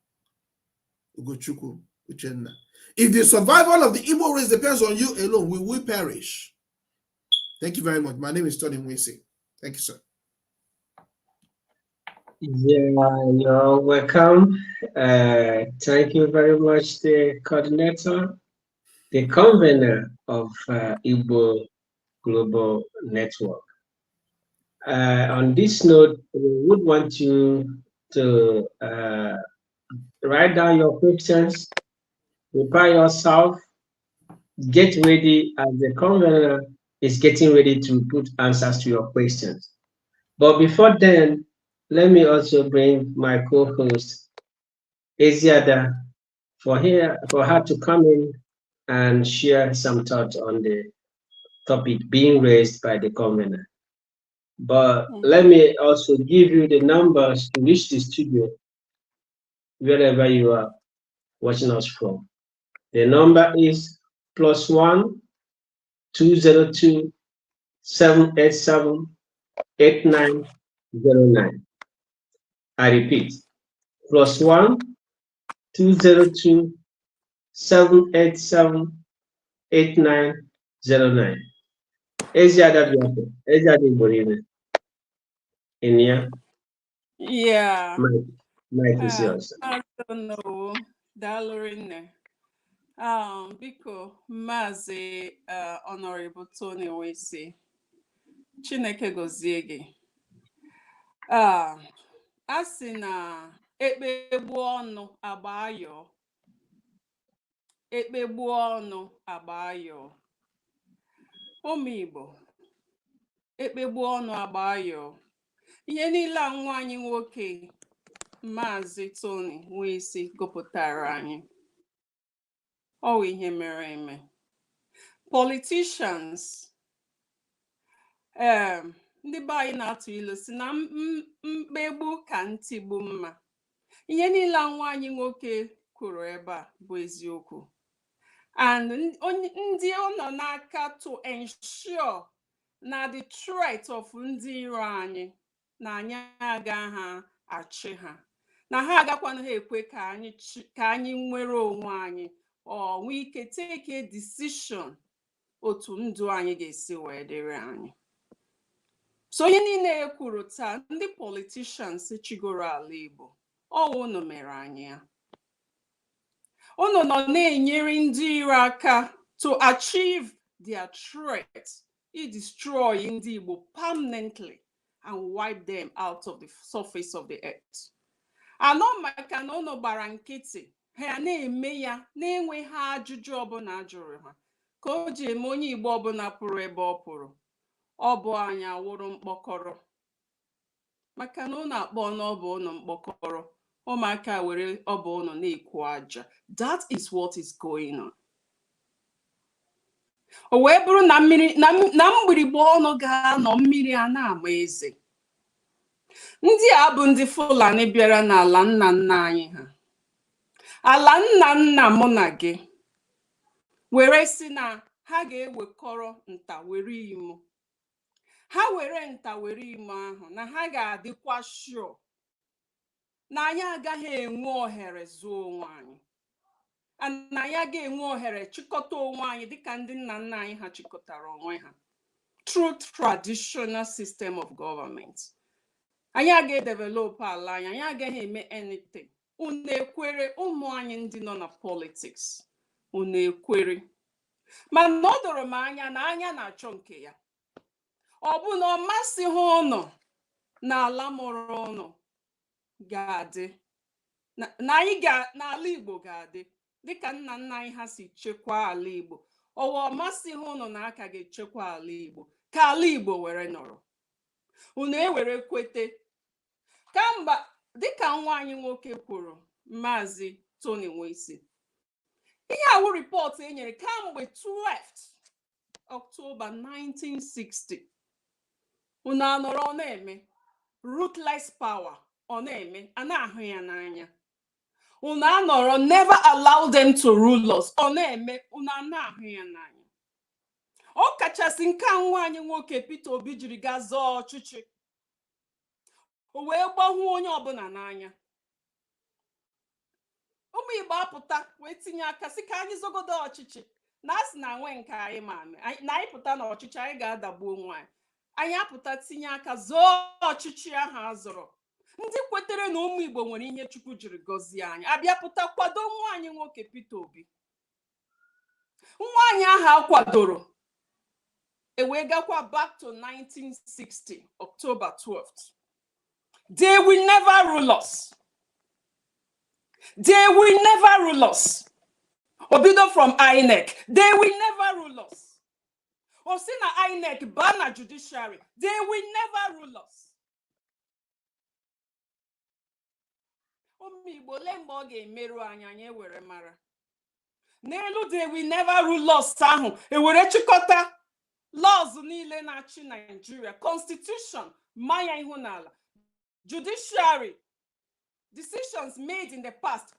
Ugochukwu, Uchenna. If the survival of the Igbo race depends on you alone, will we perish? Thank you very much. My name is Tony Mwisi. Thank you, sir. Yeah, you're welcome. Thank you very much, the coordinator, the convener of Igbo Global Network. On this note, we would want you to write down your questions, prepare yourself, get ready as the convener is getting ready to put answers to your questions. But before then, let me also bring my co-host, Eziada, for her to come in and share some thoughts on the topic being raised by the convener. But let me also give you the numbers to reach the studio wherever you are watching us from. The number is +1 202 787 8909. I repeat, +1 202 787 8909. Eziada Biafra, Eziada Igbo in here. Yeah. Mike is yours. I don't know. Dalorine. Biko Maazị Honorable Tony Nwisi. Chineke gozie gị. A sị na ekpegbu ọnụ agba ayọ. Ekpegbu ọnụ agba ayọ. Ụmụ Igbo. Ekpegbu ọnụ agba ayọ. Ihe niile a nwa anyị nwoke Maazị Tony Nwisi gụpụtara anyị. Ọ ihe mere eme. Politicians ndị be anyị na-atụ ilu si na mkpegbu ka ntigbu mma. Ihe niile nwa anyị nwoke kwuru ebe a bụ eziokwu. And ndị ọ nọ n'aka to ensure na the threat of ndị iro anyị na anyị agaghị achị ha. Na ha agakwana ha ekwe ka anyị nwere onwe anyị or nwee ike take a decision otu ndụ anyị ga-esi wee dịrị anyị. So ihe niile e kwuru taa ndị politicians chigoro ala Igbo ọ unu mere anyị ya. unu nọ na-enyere ndị iro aka to achieve their threat, destroy ndị Igbo permanently and wipe them out of the surface of the earth. Anọ maka na unu gbara nkịtị, ha na-eme ya na-enweghị ajụjụ ọbụla jụrụ ha, ka o ji eme onye Igbo ọbụla pụrụ ebe ọ pụrụ, ọ bụ anyị awụrụ mkpọkọrọ. Maka na unu akpọ n'ọbụ unu mkpọkọrọ, ụmụaka were ọbụ unu na-ekwu aja. That is what is going on. O wee bụrụ na mgbirigbo ọnụ ga-anọ mmiri a na-ama eze. Ndị a bụ ndị Fulani bịara n'ala nna nna anyị ha, ala nna nna mụ na gị, were si na ha ga-ewekọrọ nta were imo. Ha were nta were imo ahụ na ha ga-adịkwa sure na anyị agaghị enwe ohere zuo onwe anyị, na anyị ga-enwe ohere chịkọta onwe anyị dịka ndị nna nna anyị ha chịkọtara onwe ha through traditional system of government. Anyị agaghị develop ala anyị, anyị agaghị eme anything. Unu ekwere ụmụ anyị ndị nọ na politics? Unu ekwere? Mana ọ doro m anya na anya na-achọ nke ya. Ọ bụ na ọ masịghị ụnụ na ala mụrụ ụnụ ga-adị, na anyị n'ala Igbo ga-adị dịka nna nna anyị ha si chekwaa ala Igbo. Ọ masịghị ụnụ na aka ga-echekwa ala Igbo ka ala Igbo were nọrọ. Unu ewere kwete. Kamgbe dịka nwa anyị nwoke kwuru, Maazị Tony Nwesi, ihe awụ ripọt e nyere kamgbe 12th October 1960. Unu anọrọ ọ na-eme ruthless power, ọ na-eme a na-ahụ ya n'anya. Unu anọrọ never allow them to rule us, ọ na-eme unu na-ahụ ya n'anya. Ọ kachasị nke nwa anyị nwoke Peter Obi jiri gaa zọọ ọchịchị, o wee gbahụ onye ọbụla n'anya. Ụmụ Igbo apụta wee tinye aka sị ka anyị zogodo ọchịchị, na asị na nwe nke anyị ma na anyị pụta na ọchịchị anyị ga-adagbu onwe anyị. Anyị apụta tinye aka zọọ ọchịchị ahụ azọrọ. Ndị kwetere na ụmụ Igbo nwere ihe Chukwu jiri gọzie anyị abịa pụta kwado nwa anyị nwoke Peter Obi. Nwa anyị ahụ akwadoro wee gakwa back to 1960 October 12th. They will never rule us. They will never rule us. Obido from INEC, they will never rule us. Osina INEC, Bana judiciary, they will never rule us. Igbo lembe ọ ga-emerụ anyị ewere mara. N'elu they will never rule us ahụ, ewere chịkọta laws niile na-achị Nigeria, constitution, maya ihu n'ala, judiciary, decisions made in the past,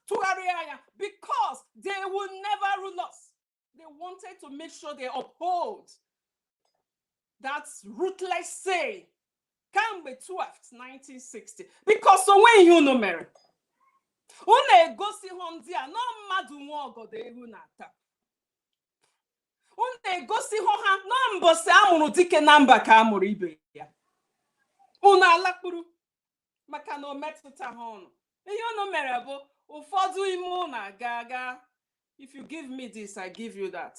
because they will never rule us. They wanted to make sure they uphold that ruthless say, Kambe 12th, 1960, because when you know Mary, une egosi hondia no mmadụ nwe ogodo ehu na-ata. Une egosi ha no mbosi amụrụ dike na mba ka amụrụ ibe ya. Unu alakpuru maka na o metụta ha ọnụ. Ihe unu mere bụ ụfọdụ ime unu aga, if you give me this, I give you that.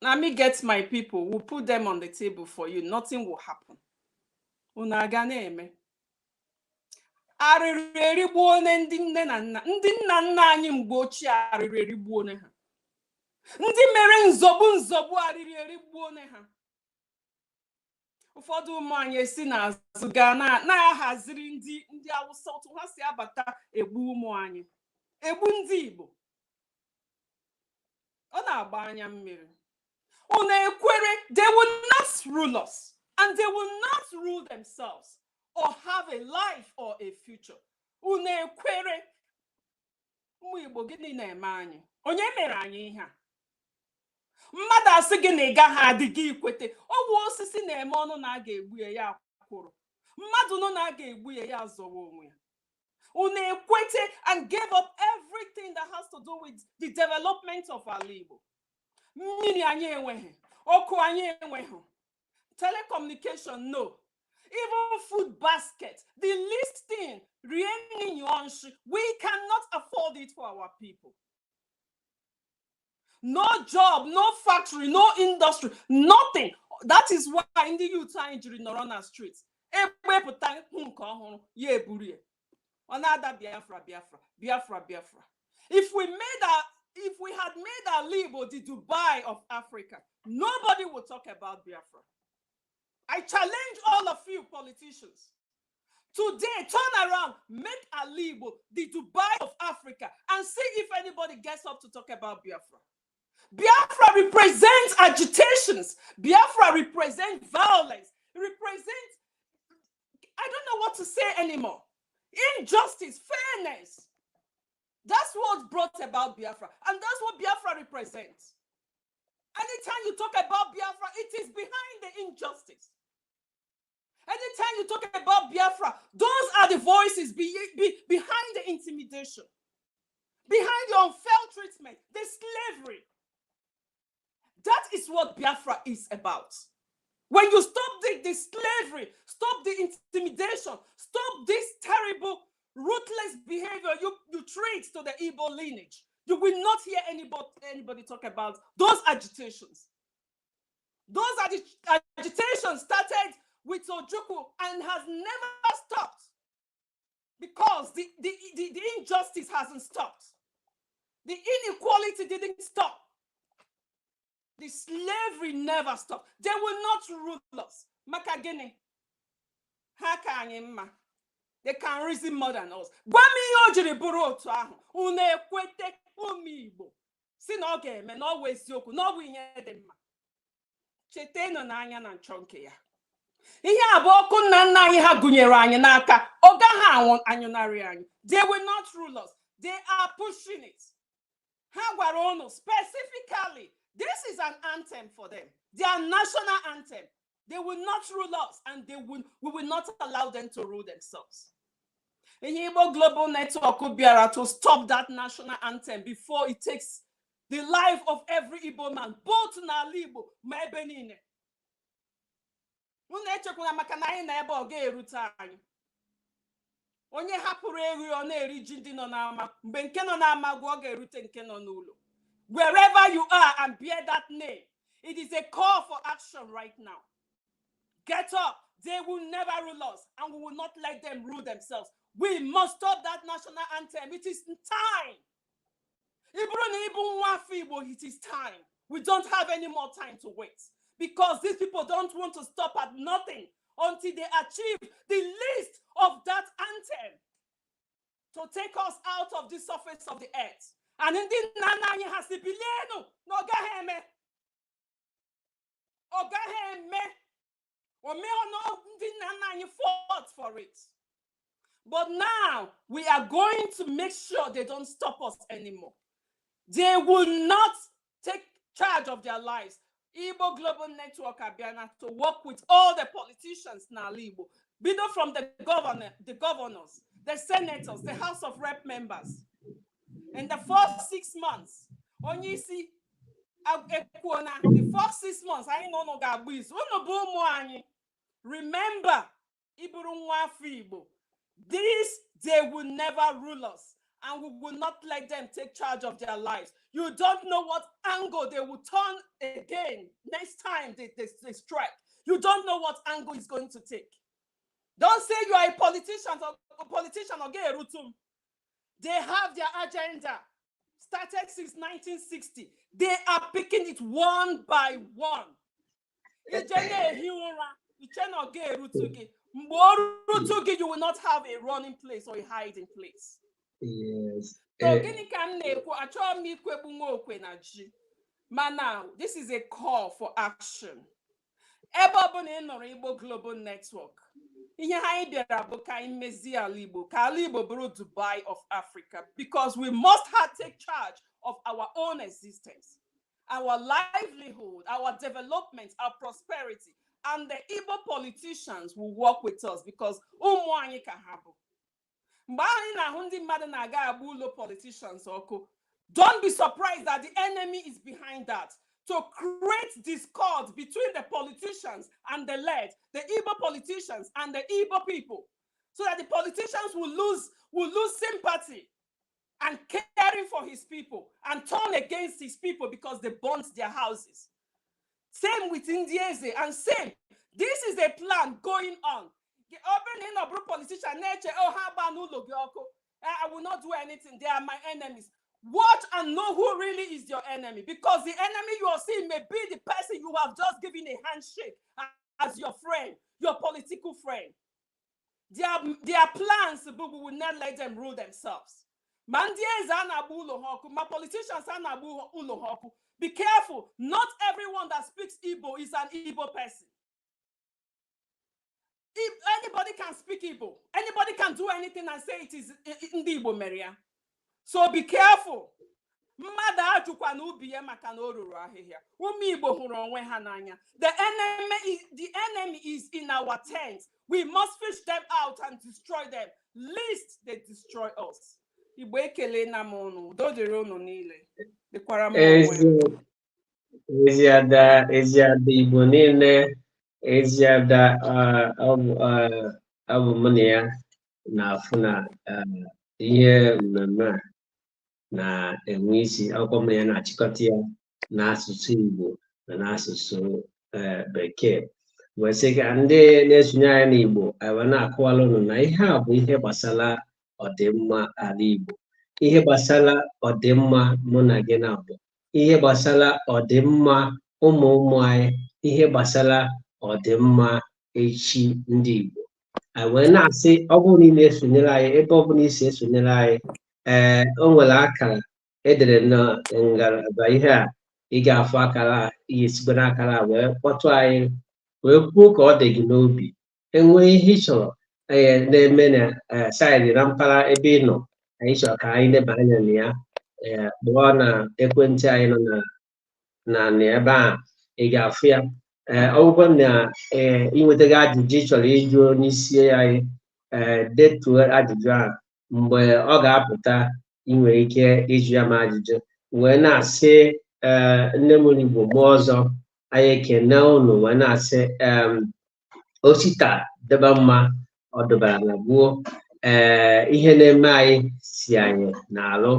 Now me get my people, we'll put them on the table for you. Nothing will happen. Unu aga na-eme. Arịrị erigbuo ndị nne na nna, ndị nna nna anyị mgbe ochie arịrị erigbuo ha. Ndị mere nzogbu arịrị erigbuo ha. Ụfọdụ ụmụ anyị esi n'azụ gaa na-ahaziri ndị Awụsa otu ha si abata egbu ụmụ anyị, egbu ndị Igbo. Ọ na-agba anya mmiri. Unu ekwere, they will not rule us and they will not rule themselves or have a life or a future. Unu ekwere. Ụmụ Igbo gịnị na-eme anyị? Onye mere anyị ihe a? Mmadụ asị gị na ị gaghị adịghị ikwete. Ọ bụ osisi na-eme ọnụ na a ga-egbu ya akwụrụ. Mmadụ nọ na a ga-egbu ya azọwa onwe ya. Unu ekwete and gave up everything that has to do with the development of our Igbo. Mmiri anyị enweghị, ọkụ anyị enweghị, telecommunication no. even food basket, the least thing, we cannot afford it for our people. No job, no factory, no industry, nothing. That is why in the youth are injured on the streets. Biafra. If we had made our Igbo the Dubai of Africa, nobody would talk about Biafra. I challenge all of you politicians. Today, turn around, make Igbo the Dubai of Africa, and see if anybody gets up to talk about Biafra. Biafra represents agitations. Biafra represents violence. Represents, I don't know what to say anymore. Injustice, fairness. That's what brought about Biafra. And that's what Biafra represents. Anytime you talk about Biafra, it is behind the injustice. Anytime you talk about Biafra, those are the voices behind the intimidation, behind the unfair treatment, the slavery. That is what Biafra is about. When you stop the slavery, stop the intimidation, stop this terrible, ruthless behavior you treat to the Igbo lineage, you will not hear anybody talk about those agitations. Those agitations started with Ojukwu and has never stopped because the injustice hasn't stopped. The inequality didn't stop. The slavery never stopped. They will not rule us. Makagene. Hakanyima. They can reason more than us. Gwami ojiri buru otu ahụ. Unu ekwete ụmụ Igbo. Si na ọ ga-eme na ọ wụ eziokwu na ọ bụ ihe dị mma. Chetenu n'anya na nchọ nke ya. Ihe abụọ ọkụ nna nna anyị ha gụnyere anyị n'aka. Ọ gaghị anyụnarị anyị. They will not rule us. They are pushing it. Ha gwara unu specifically. This is an anthem for them. Their national anthem. They will not rule us, and we will not allow them to rule themselves. In Igbo Global Network could be to stop that national anthem before it takes the life of every Igbo man, both na Igbo, Maiden. Onye hapụrụ eri ọ na-eri ji ndị nọ n'ama mgbe nke nọ n'ama gwa ọ ga-erute nke nọ n'ụlọ. Wherever you are and bear that name, it is a call for action right now. Get up. They will never rule us, and we will not let them rule themselves. We must stop that national anthem. It is time. It is time. We don't have any more time to wait because these people don't want to stop at nothing until they achieve the least of that anthem to take us out of the surface of the earth. And in the nana has the bileno no gaheme or gaheme or me or no the nana fought for it. But now we are going to make sure they don't stop us anymore. They will not take charge of their lives. Igbo Global Network Abiana to work with all the politicians now Igbo, be it from the governors, the senators, the House of Rep members. In the first 6 months, only see the first 6 months, I know no gabuis. Remember, this they will never rule us, and we will not let them take charge of their lives. You don't know what angle they will turn again next time they strike. You don't know what angle is going to take. Don't say you are a politician or get a rutum. They have their agenda, started since 1960. They are picking it one by one. You will not have a running place or a hiding place. Yes. So, now, this is a call for action. Igbo Global Network. Dubai of Africa, because we must take charge of our own existence, our livelihood, our development, our prosperity, and the Igbo politicians will work with us because politicians, don't be surprised that the enemy is behind that. to create discord between the politicians and the led, the Igbo politicians and the Igbo people, so that the politicians will lose sympathy and caring for his people and turn against his people because they burnt their houses. Same with Indiese, and same. This is a plan going on. The urban politician, I will not do anything. They are my enemies. Watch and know who really is your enemy, because the enemy you are seeing may be the person you have just given a handshake as your friend, your political friend. Their plans, but we will not let them rule themselves. My politicians are. Be careful. Not everyone that speaks Igbo is an Igbo person. If anybody can speak Igbo, anybody can do anything and say it is in the Igbo Maria. So be careful. The enemy is in our tent. We must fish them out and destroy them, lest they destroy us. Eziada Igbo niile, Eziada abụ mụ na ya na-afụ na ihe mmemme a na-enwe isi, akwụkwọ m ya na-achịkọta ya n'asụsụ Igbo na n'asụsụ Bekee. Wee sị ka ndị na-esonye anyị n'Igbo anyị na-akọwala unu na ihe a bụ ihe gbasara ọdịmma ala Igbo, ihe gbasara ọdịmma mụ na gị na-abụ, ihe gbasara ọdịmma ụmụ anyị, ihe gbasara ọdịmma echi ndị Igbo. Anyị wee na-asị ọ bụrụ na ị na-esonyere anyị ebe ọ bụla isi esonyere anyị, o nwere akara edere na ngalaba ihe a, ị ga-afụ akara ihe esigbo n'akara wee kpọtụ anyị wee kwuo ka ọ dị gị n'obi. Enwee ihe ị chọrọ na-eme na saịdị na mpaghara ebe ị nọ, anyị chọrọ ka anyị leba anya na ya, kpọọ na ekwentị anyị nọ na ebe a, ị ga-afụ ya. Ọgwụgwọ na inwetaghị ajụjụ ị chọrọ ịjụ onye isi anyị, detuo ajụjụ a, mgbe ọ ga-apụta ị nwere ike ịjụ ya ma ajụjụ. Wee na-asị nne m Igbo mụọ ọzọ, anyị ekene unu wee na-asị osita deba mma ọ dọbara na gbuo. Ihe na-eme anyị si anyị na-alụ.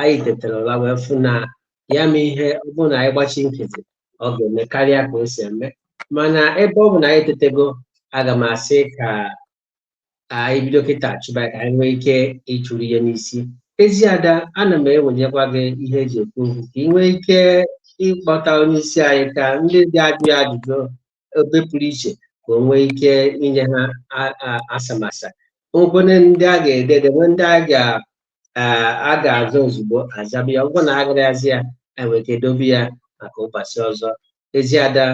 Anyị tetara ụra wee fụ na ya ma ihe ọ bụrụ na anyị gbachi nkịtị ọ ga-eme karịa ka o si eme. Mana ebe ọ bụ na anyị tetego, aga m asị ka anyị bido kịta chụba ka anyị nwee ike ịchụrụ ihe n'isi. Eziada, ana m ewenyekwa gị ihe eji ekwu okwu ka ị nwee ike ịkpọta onye isi anyị ka ndị dị ajụ ya ajụjụ ebe pụrụ iche ka o nwee ike inye ha asamasa. Nkwene ndị a ga-edede nwee ndị a ga-azụ ozugbo azaba ya, ọgwụ na agarazi ya enwere ike edobe ya maka ụbọchị ọzọ. Eziada,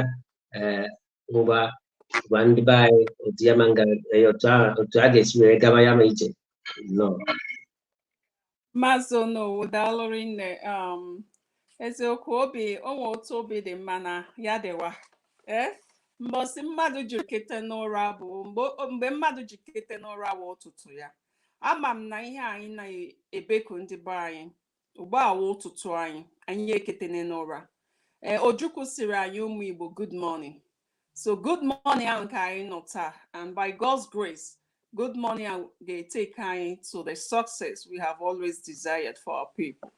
gwa ndị be anyị otu ya ma otu a ga-esi were gaba ya ma ije nnọọ. Mazono Dalorine, eziokwu obi onwe otu obi dị mma na ya dịwa. Mbosi mmadụ jikete n'ụra bụ mgbe mmadụ jikete n'ụra bụ ụtụtụ ya. Ama m na ihe anyị na-ebeku ndị be anyị ugbu a wụ ụtụtụ anyị eketene n'ụra. Ojukwu siri anyị ụmụ Igbo good morning. So good morning ahụ ka anyị nọ taa, and by God's grace, good morning take us to the success we have always desired for our people.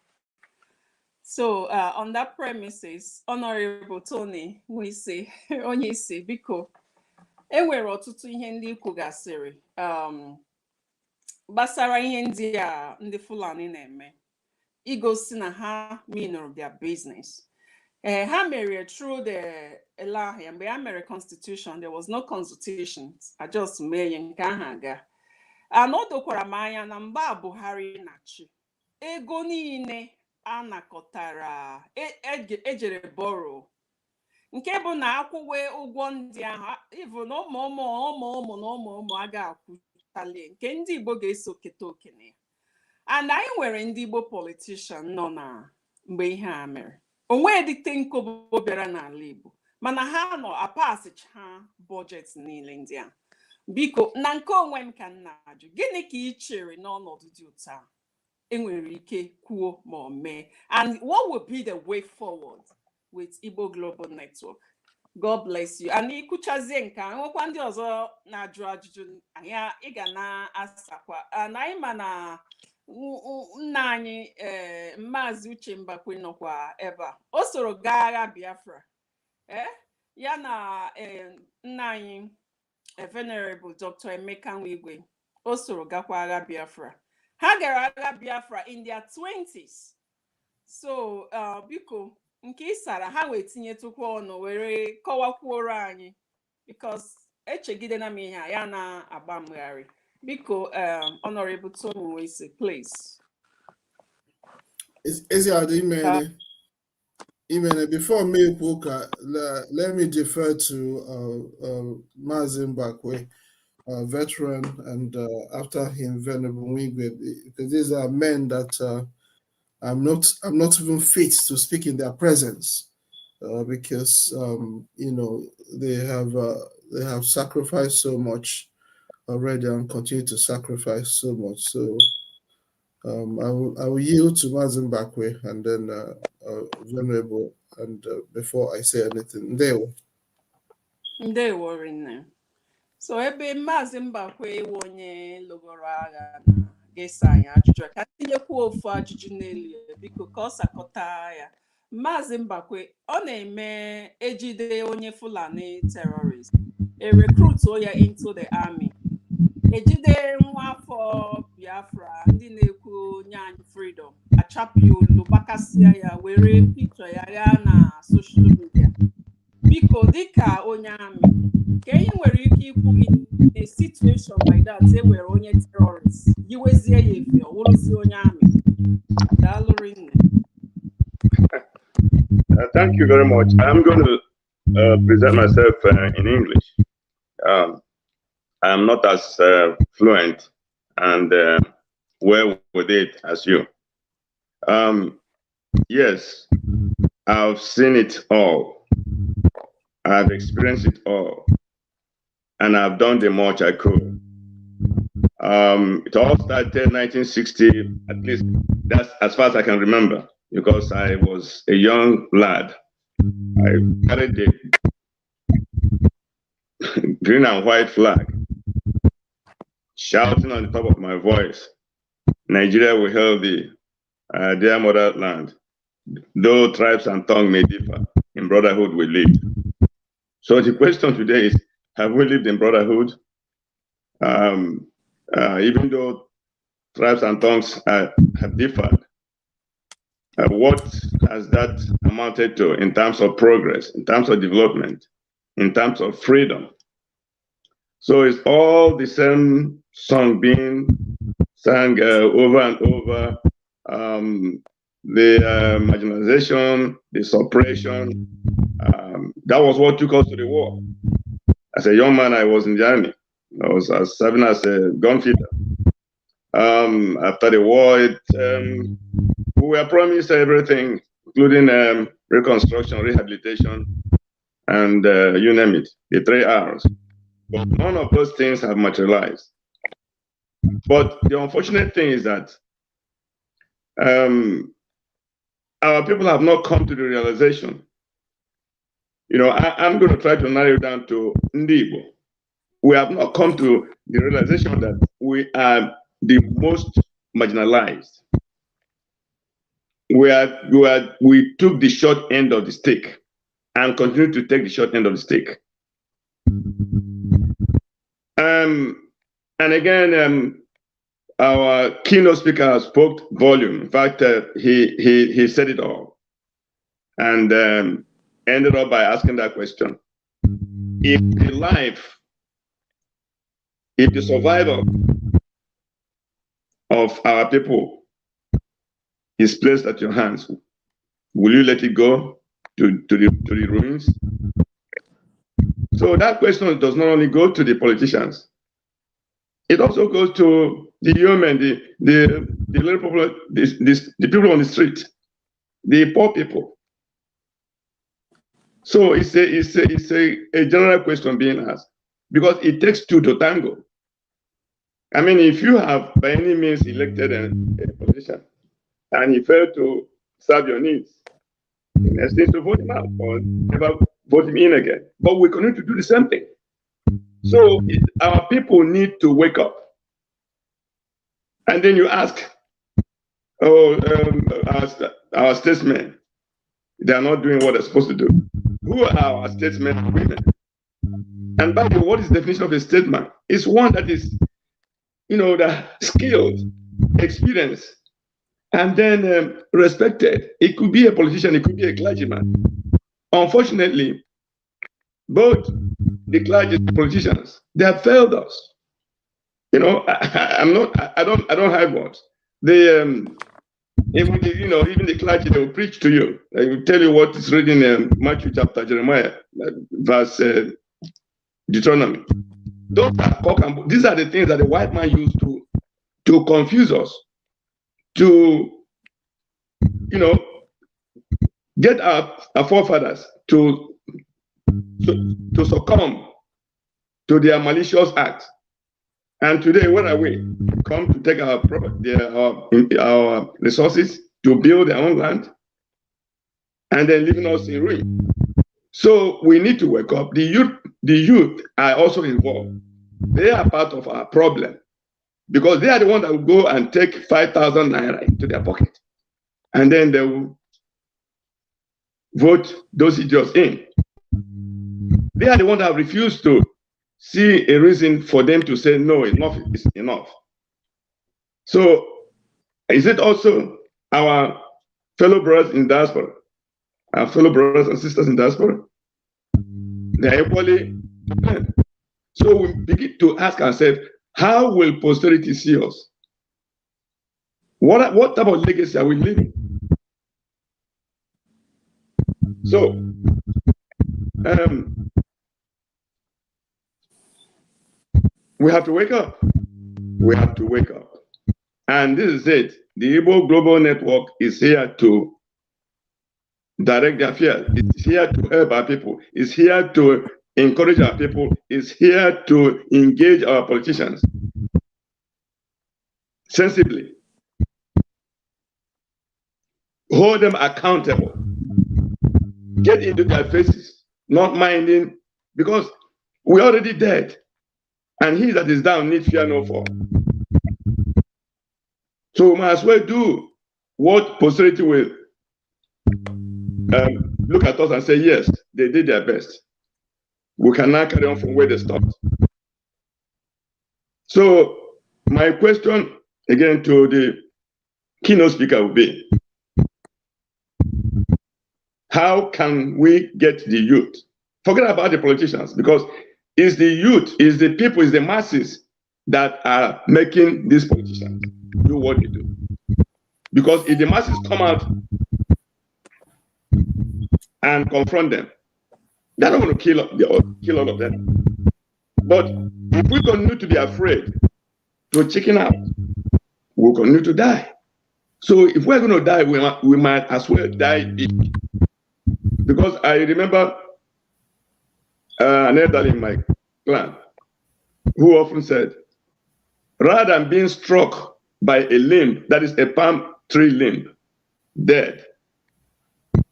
So on that premises, Honorable Tony Nwisi, Onyisi, biko, enwere ọtụtụ ihe ndị kwugasịrị gbasara ihe ndị Fulani na-eme, igosi na ha mean their business. Ha mere through the Elahi, mgbe ha mere constitution, there was no constitution. I just mee nke ahụ aga. Anọdokwara m anya na mgbe Buhari na-achị, ego niile anakọtara ejere boro, nke bụ na akwụwe ụgwọ ndị ahụ, even na ụmụ aga akwụtali, nke ndị Igbo ga-eso keta okene. And anyị nwere ndị Igbo politician nọ na mgbe ihe a mere. Onwe dịte nkobo bịara n'ala Igbo, mana ha nọ apasicha budget niile ndị a. Biko, na nke onwe m ka m na-ajụ, gịnị ka ị chere n'ọnọdụ dị otu a? Enwere ike kwuo ma ọ mee, and what will be the way forward? with Igbo Global Network. God bless you. And ikuchazie nke nwekwa ndị ọzọ na-ajụ ajụjụ anya ị ga na-asakwa. And anyị ma na nna anyị Maazị Uche Mbakwe nọkwa ebe a. O soro gaa agha Biafra. Ya na nna anyị Venerable Dr. Emeka Nwigwe. O soro gakwa agha Biafra. Ha gara agha Biafra in their 20s. So biko nke ịsara ha wee tinyetụkwa ọnụ were kọwakwuoro anyị because echegidena m ihe a ya na-agba mgharị. Biko Honorable Tony Wese, please. Is Imene, before me, let me defer to Mazin Bakwe, veteran, and after him, Venerable Mwigwe, because these are men that I'm not even fit to speak in their presence, because they have sacrificed so much already and continue to sacrifice so much. So I will yield to Mazin Bakwe and then Venerable, and before I say anything, Ndewo rinne. So ebe Mazin Bakwe onye logoro agha ga-esa anyị ajụjụ ka tinyekwu ofu ajụjụ n'elu biko ka ọ sakọta ya. Mazin Bakwe ọ na-eme ejide onye Fulani terrorist, recruit ya into the army. Ejide nwa afọ Biafra ndị na-ekwu nye anyị freedom, achapụ ya olu gbakasịa ya were picture ya na social media. Biko dịka onye amị ka ihe nwere ike ikwu in a situation like that were onye terrorist yiwezie ya efe ọwụrụzi onye amị. Daalụ rinne. Thank you very much. I'm going to present myself in English. I'm not as fluent and well with it as you. Yes, I've seen it all. I've experienced it all. And I've done the much I could. It all started 1960, at least that's as far as I can remember, because I was a young lad. I carried the green and white flag, shouting on the top of my voice, Nigeria will hail thee, dear motherland. Though tribes and tongue may differ, in brotherhood we live. So the question today is, have we lived in brotherhood? Even though tribes and tongues have differed, what has that amounted to in terms of progress, in terms of development, in terms of freedom? So it's all the same song being sung over and over. The marginalization, the suppression, that was what took us to the war. As a young man, I was in the army. I was serving as a gun fitter. After the war, we were promised everything, including reconstruction, rehabilitation, and you name it, the 3 R's. But none of those things have materialized. But the unfortunate thing is that our people have not come to the realization. I'm going to try to narrow it down to Igbo. We have not come to the realization that we are the most marginalized. We took the short end of the stick and continue to take the short end of the stick. And again, our keynote speaker spoke volume. In fact, he said it all, and ended up by asking that question: if the survival of our people is placed at your hands, will you let it go to the ruins? So that question does not only go to the politicians, it also goes to the human, the little people, the people on the street, the poor people. So it's a general question being asked, because it takes two to tango. I mean, if you have by any means elected a politician and he failed to serve your needs, in essence, to vote him out or never vote him in again. But we continue to do the same thing. So our people need to wake up. And then you ask, our statesmen, they are not doing what they're supposed to do. Who are our statesmen and women? And by the way, what is the definition of a statesman? It's one that is, the skilled, experienced, and then respected. It could be a politician, it could be a clergyman. Unfortunately, both the clergy and politicians, they have failed us. I don't have words. They even the clergy, they will preach to you. They will tell you what is written in Matthew chapter, Jeremiah, verse Deuteronomy. These are the things that the white man used to confuse us, to get our forefathers to succumb to their malicious acts. And today, where are we? Come to take our resources to build their own land, and then leaving us in ruin. So we need to wake up. The youth are also involved. They are part of our problem, because they are the ones that will go and take 5,000 naira into their pocket, and then they will vote those idiots in. They are the ones that refuse to see a reason for them to say, no, enough is enough. So is it also our fellow brothers in diaspora, our fellow brothers and sisters in diaspora? They are equally to blame. So we begin to ask ourselves, how will posterity see us? What type of legacy are we leaving? So, we have to wake up. We have to wake up. And this is it. The Igbo Global Network is here to direct the affairs. It's here to help our people. It's here to encourage our people. It's here to engage our politicians sensibly. Hold them accountable. Get into their faces, not minding, because we're already dead. And he that is down need fear no fall. So we might as well do what posterity will look at us and say, yes, they did their best. We can now carry on from where they stopped. So my question again to the keynote speaker will be, how can we get the youth? Forget about the politicians, because it's the youth, it's the people, it's the masses that are making these politicians do what they do. Because if the masses come out and confront them, they're not going to kill all of them. But if we continue to be afraid to chicken out, we'll continue to die. So if we're going to die, we might as well die big. Because I remember an elder in my clan who often said, rather than being struck by a limb that is a palm tree limb, dead,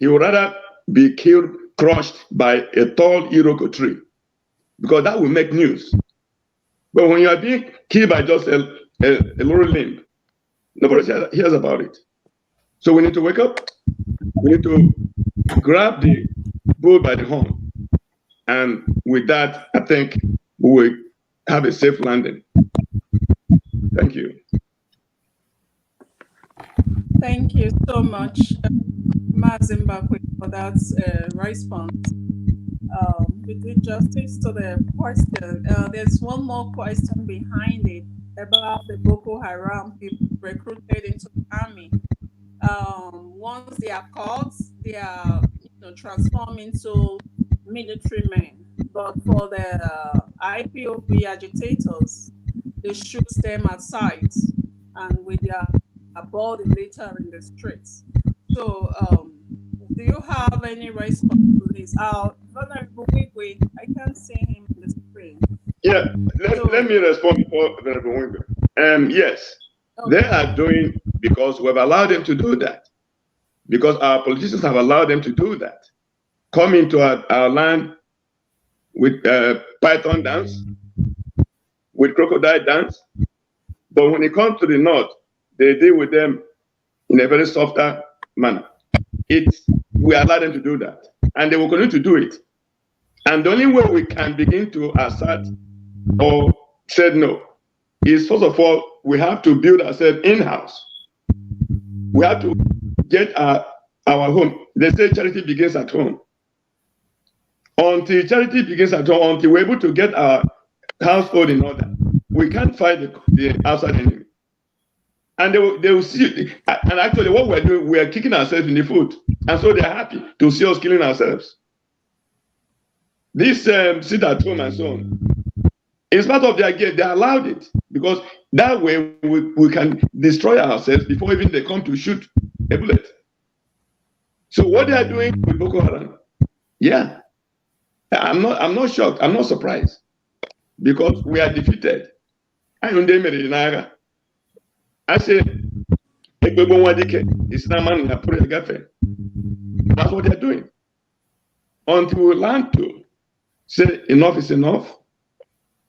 he would rather be killed, crushed by a tall Iroko tree, because that will make news. But when you are being killed by just a little limb, nobody hears about it. So we need to wake up. We need to grab the bull by the horn. And with that, I think we will have a safe landing. Thank you. Thank you so much, Mazimbabwe, for that response. You did justice to the question. There's one more question behind it about the Boko Haram people recruited into the army. Once they are caught, they are transformed into military men. But for the IPOB agitators, they shoot them at sight and with their body later in the streets. So, do you have any response to this? Venerable Wigwe, I can't see him on the screen. Yeah, let me respond before Venerable Wigwe. Yes, okay. They are doing, because we've allowed them to do that. because our politicians have allowed them to do that. Come into our land with python dance, with crocodile dance. But when it comes to the north, they deal with them in a very softer manner. We allow them to do that, and they will continue to do it. And the only way we can begin to assert or say no is, first of all, we have to build ourselves in-house. We have to get our home. They say charity begins at home. Until charity begins at home, until we're able to get our household in order, we can't fight the outside enemy. And they will see, and actually what we're doing, we are kicking ourselves in the foot. And so they're happy to see us killing ourselves. This sit at home and so on, it's part of their game. They allowed it because that way we can destroy ourselves before even they come to shoot a bullet. So what they are doing with Boko Haram, yeah, I'm not shocked. I'm not surprised because we are defeated. I say, it's not man that's what they're doing. Until we learn to say enough is enough,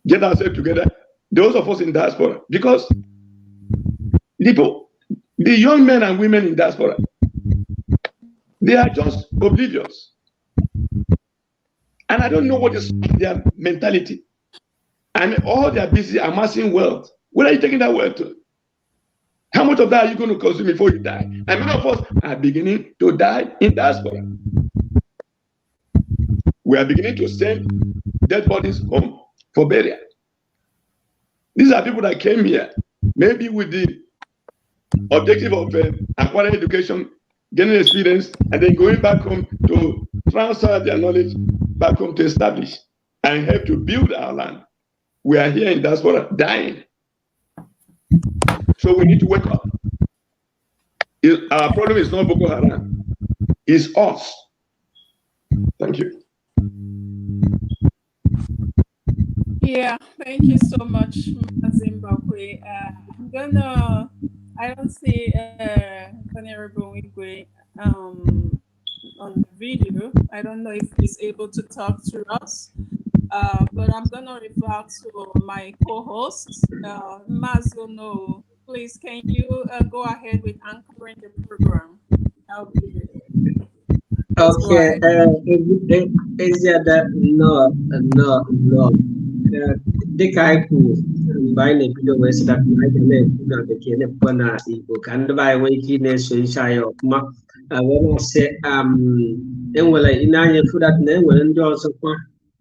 get ourselves together, those of us in diaspora, because the young men and women in diaspora, they are just oblivious. And I don't know what is their mentality. And all they are busy amassing wealth. Where are you taking that wealth to? How much of that are you going to consume before you die? And many of us are beginning to die in diaspora. We are beginning to send dead bodies home for burial. These are people that came here, maybe with the objective of acquiring education, getting experience, and then going back home to transfer their knowledge back home to establish and help to build our land. We are here in diaspora dying. So we need to wake up. Our problem is not Boko Haram, it's us. Thank you. Yeah, thank you so much, Zimbabwe. I don't see Venerable Igwe on the video. I don't know if he's able to talk to us, but I'm gonna refer to my co-host, Mazono. Please, can you go ahead with anchoring the program? Okay, no. Dịka anyị kwuru mgbe anyị na-ebido wee sị that anyị ga na-ekwu na bekee na-ekwu na Igbo ka ndị be anyị nwee ike ị na-eso isi anyị ọfụma wee na-asị enwere ịna-anya efu that na enwere ndị ọzọkwa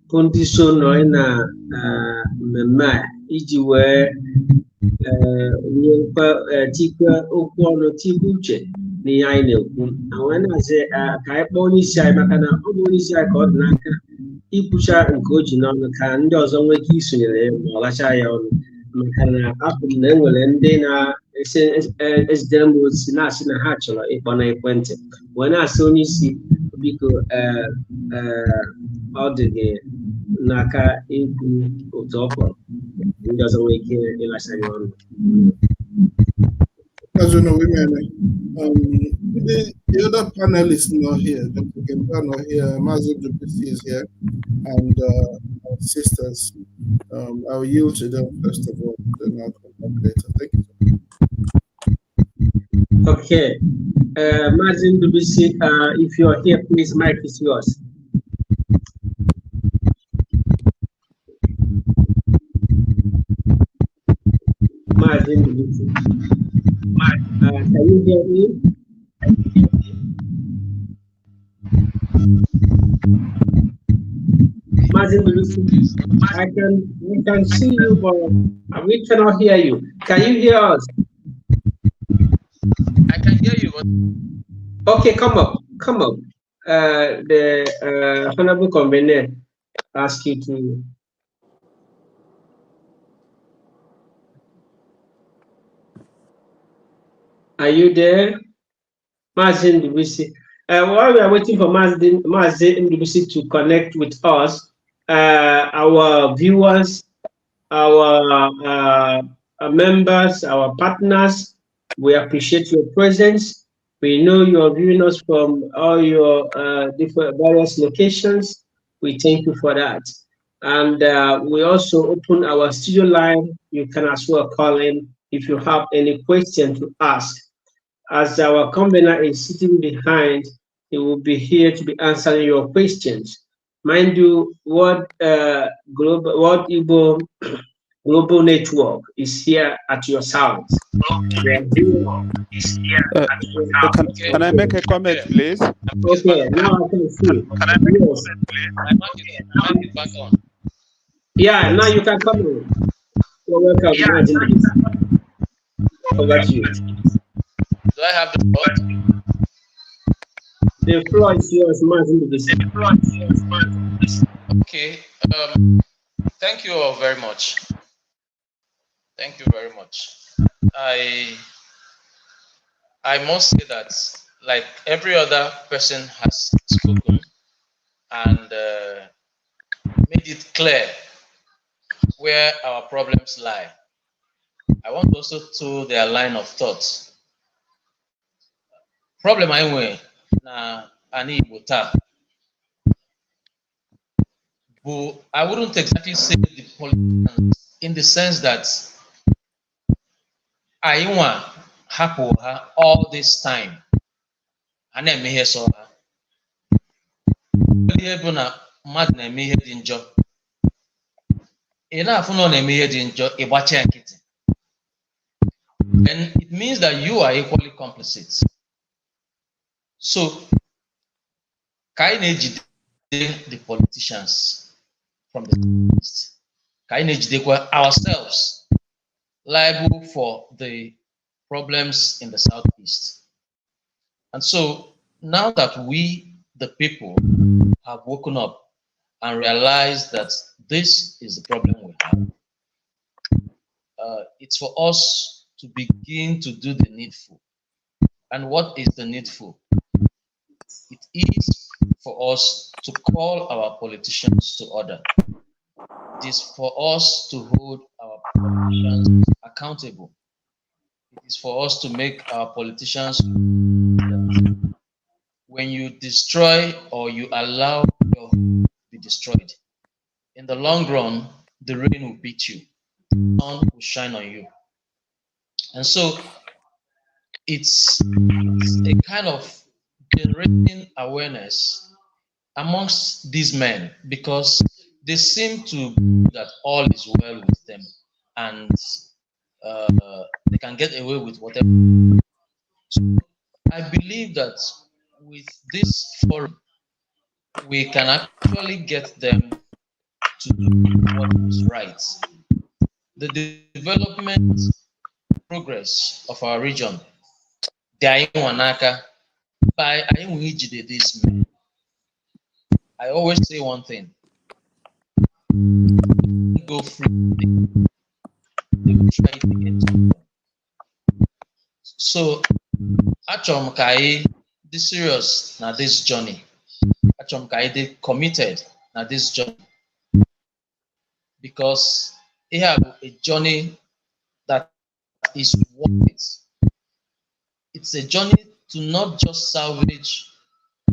bụ ndị so nọ na mmemme a iji wee tikwe okwu ọnụ tikwe uche n'ihe anyị na-ekwu wee na-asị ka anyị kpọọ onye isi anyị maka na ọ bụ onye isi anyị ka ọ dị n'aka ikwucha nke o ji n'ọnụ ka ndị ọzọ nwee ike isonyere ma ọ lacha ya ọnụ maka na afọ m na enwere ndị na-ezitere m ozi na-asị na ha chọrọ ịkpọ na ekwentị wee na-asị onye isi biko ọ dị gị n'aka ikwu otu ọ kpọrọ ndị ọzọ nwee ike ịlacha ya ọnụ. As you know, women, the other panelists not here. Dr. Kempa not here. Mazin Dupisi is here, and our sisters. I will yield to them first of all, then I'll come back later. Thank you. Okay, Mazin Dupisi, if you are here, please, mic is yours. Mazin Dupisi. Can you hear me? Mazin Dupisi, we can see you, but we cannot hear you. Can you hear us? I can hear you. Okay, come up. The Honorable Convener asked you to. Are you there, Mazin Dupisi? While we are waiting for Mazin Dupisi to connect with us, our viewers, our members, our partners, we appreciate your presence. We know you're viewing us from all your different various locations. We thank you for that. And we also open our studio line. You can as well call in if you have any question to ask. As our convener is sitting behind, he will be here to be answering your questions. Mind you, what Igbo Global Network is here at your side. We are here at your Can I make a comment, please? Okay, now I can see. Yes. My mic is back on. Yeah, now you can come in. You're welcome, Martin. Over to you. Do I have the floor? The floor is yours, Martin. Okay. Thank you all very much. Thank you very much. I must say that, like every other person has spoken and made it clear where our problems lie. I want also to their line of thought. Problem I nwere na ani Igbo taa but I wouldn't exactly say the politicians in the sense that anyị nwa hapụ ha all this time ha na-eme ihe so ha ihe bụ na mmadụ na-eme ihe dị njọ ị na-afụ na ọ na-eme ihe dị njọ ịgbachi ya nkịtị, and it means that you are equally complicit. So ka anyị na-ejide the politicians from the east, ka anyị na-ejidekwa ourselves liable for the problems in the southeast. And so now that we, the people, have woken up and realized that this is the problem we have, it's for us to begin to do the needful. And what is the needful? It is for us to call our politicians to order. It is for us to hold our politicians accountable. It is for us to make our politicians, when you destroy or you allow your home to be destroyed, in the long run, the rain will beat you, the sun will shine on you. And so it's a kind of generating awareness amongst these men, because they seem to believe that all is well with them and they can get away with whatever. So I believe that with this forum, we can actually get them to do what is right. The development progress of our region, by this man. I always say one thing. Go through they will try it again. So achọrọ ka anyị dị serious na this journey. Achọrọ ka anyị dị committed na this journey, because it have a journey that is worth it. It's a journey to not just salvage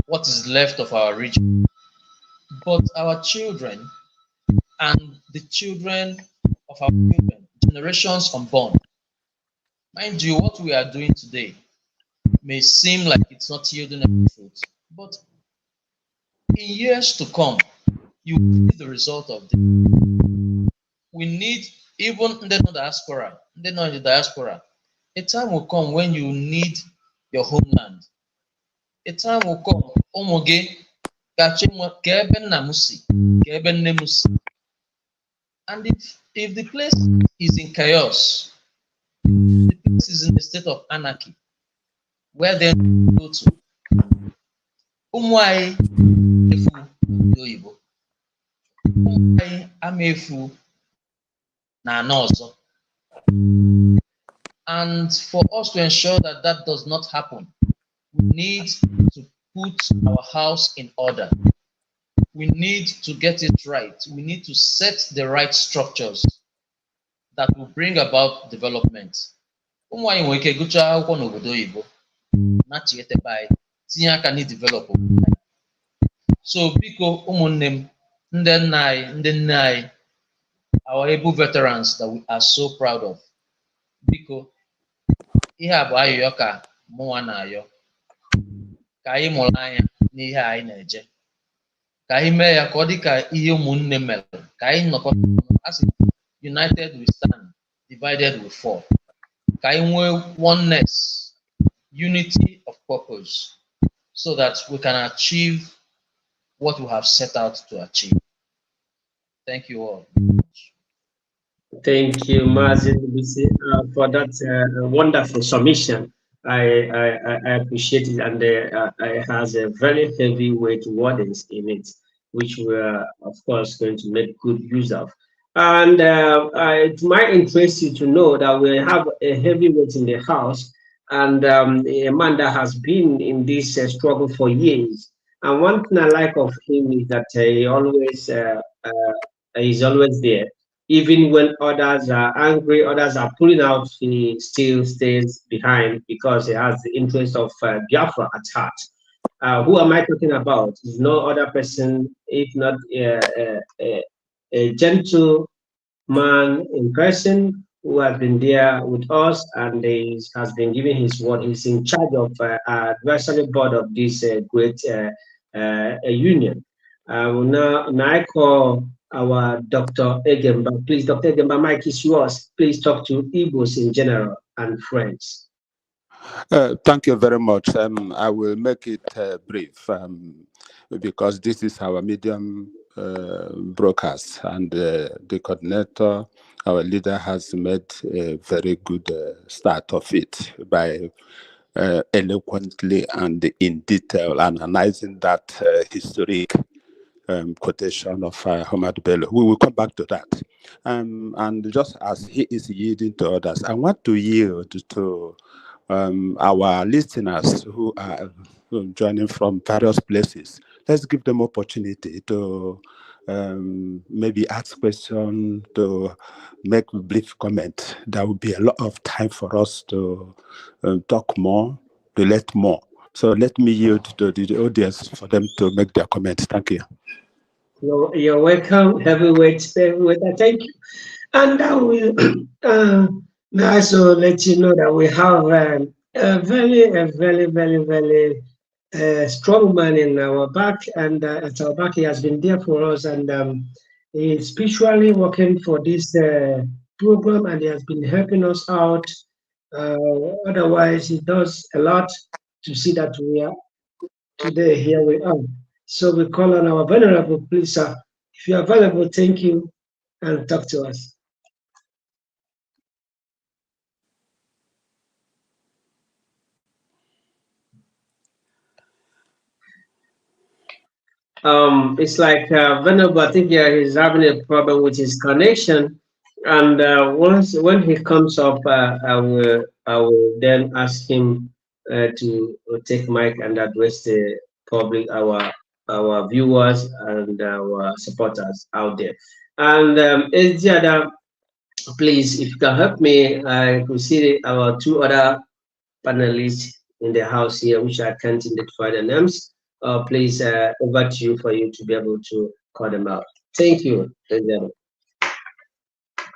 what is left of our region, but our children and the children of our children, generations unborn. Mind you, what we are doing today may seem like it's not yielding any fruit, but in years to come, you will see the result of this. We need, even in the diaspora, a time will come when you need your homeland. A time will come, and if the place is in chaos, the place is in a state of anarchy, where then go to and for us to ensure that that does not happen, we need to put our house in order. We need to get it right. We need to set the right structures that will bring about development. na-achịghịtebe anyị tinye aka na develop. So biko ụmụnne m, ndị nna anyị, ndị nne anyị, our able veterans that we are so proud of, biko ihe a bụ ayọyọ ka mụnwa na-ayọ, ka anyị mụrụ anya n'ihe anyị na-eje, ka anyị mee ya ka ọ dị ka ihe ụmụnne mere, ka anyị nọkọta asị united we stand, divided we fall, ka anyị nwee oneness, unity of purpose, so that we can achieve what we have set out to achieve. Thank you all. Thank you, Mazin, for that wonderful submission. I appreciate it, and it has a very heavyweight wordings in it, which we are, of course, going to make good use of. And it might interest you to know that we have a heavyweight in the house, and a man that has been in this struggle for years. And one thing I like of him is that he's always there. Even when others are angry, others are pulling out, he still stays behind because he has the interest of Biafra at heart. Who am I talking about? Is no other person, if not a gentle man in person who has been there with us and has been giving his word. He's in charge of advisory board of this great union. Now I call our Dr. Egemba. Please, Dr. Egemba, mic is yours. Please talk to Igbos in general and friends. Thank you very much. I will make it brief because this is our medium broadcast, and the coordinator, our leader, has made a very good start of it by eloquently and in detail analyzing that historic quotation of Hamad Bello. We will come back to that. And just as he is yielding to others, I want to yield to our listeners who are joining from various places. Let's give them opportunity to maybe ask questions, to make a brief comment. There will be a lot of time for us to talk more, to let more. So let me yield to the audience for them to make their comments. Thank you. You're welcome, heavyweight. Thank you. And I will also let you know that we have a very strong man in our back, and at our back he has been there for us, and he's spiritually working for this program, and he has been helping us out. Otherwise, he does a lot to see that we are today here we are. So we call on our venerable, please, sir. If you are available, thank you, and talk to us. It's like venerable. I think he's having a problem with his connection, and when he comes up, I will then ask him to take mic and address the public, our viewers and our supporters out there. And please, if you can help me, I could see our two other panelists in the house here, which I can't identify the names. Please, over to you for you to be able to call them out. Thank you. Yeah,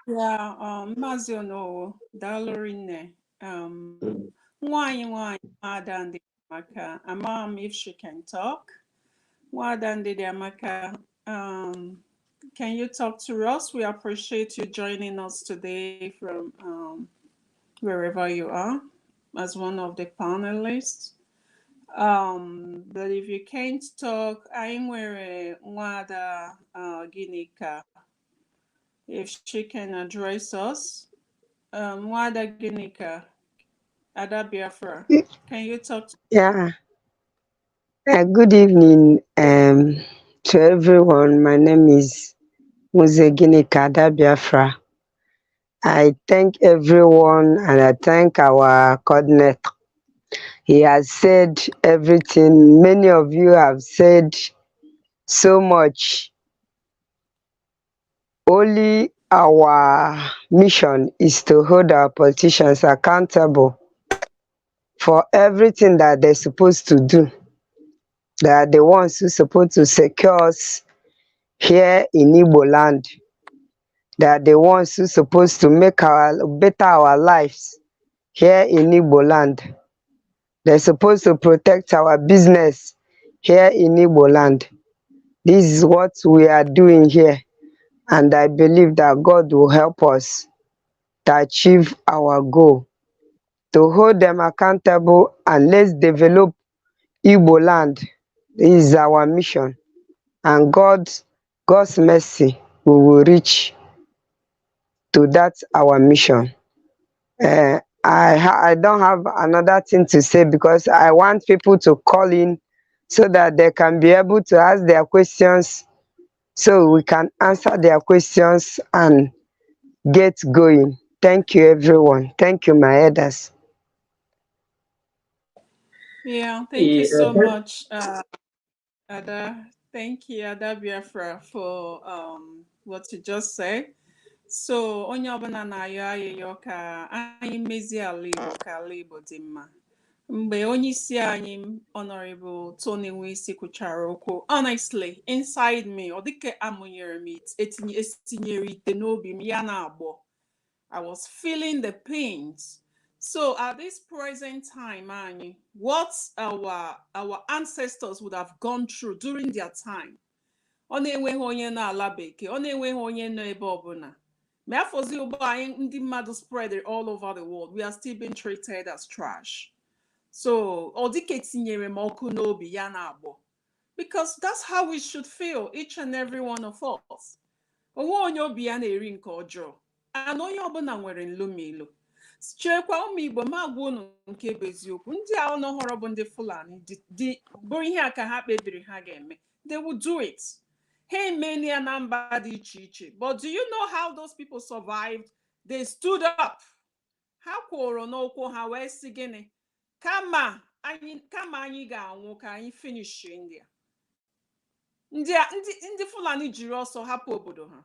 Maziono, Dalorine, Nwanyị Ada Amaka, Amam, if she can talk. Wada Amaka, can you talk to us? We appreciate you joining us today from wherever you are as one of the panelists. But if you can't talk, I'm wearing Wada Ginika. If she can address us, Wada Ginika, Ada Biafra, can you talk to Yeah. Good evening to everyone. My name is Ginika Ada Biafra. I thank everyone and I thank our coordinator. He has said everything. Many of you have said so much. Only our mission is to hold our politicians accountable for everything that they're supposed to do. They are the ones who supposed to secure us here in Igbo land. They are the ones who supposed to make our lives here in Igbo land. They're supposed to protect our business here in Igbo land. This is what we are doing here, and I believe that God will help us to achieve our goal, to hold them accountable, and let's develop Igbo land. This is our mission, and God's mercy, we will reach to that our mission. I don't have another thing to say because I want people to call in so that they can be able to ask their questions, so we can answer their questions and get going. Thank you, everyone. Thank you, my elders. Yeah, thank you so much, Ada. Thank you, Ada Biafra, for what you just said. So, onye ọbụla na-ayọ ayịyọ ka anyị mezie ala Igbo ka ala Igbo dị mma. Mgbe onye isi anyị Honorable Tony Nwisi kwuchara okwu, honestly, inside me, ọ dịka amụnyere m etinyere ite n'obi m ya na-agbọ. I was feeling the pains. So at this present time, Annie, what our ancestors would have gone through during their time. Ọ na-enweghị onye n'ala bekee, ọ na-enweghị onye nọ ebe ọbụla. Ma afọzi ụgbọ anyị ndị mmadụ spread it all over the world. We are still being treated as trash. So ọ dịka etinyere m ọkụ n'obi ya na-agbọ. Because that's how we should feel, each and every one of us. Onwe onye obi ya na-eri nke ọjọọ. Ana onye ọbụla nwere nlomilo. Chekwa ụmụ Igbo ma gwa unu nke bụ eziokwu. Ndị a ọnụ họrọ bụ ndị Fulani bụrụ ihe a ka ha kpebiri ha ga-eme. They will do it. Hey, many na mba dị iche iche. But do you know how those people survived? They stood up. Ha kwụrụ n'ụkwụ ha wee sị gịnị? Kama anyị ga-anwụ ka anyị finish India. Ndị Fulani jiri ọsọ hapụ obodo ha.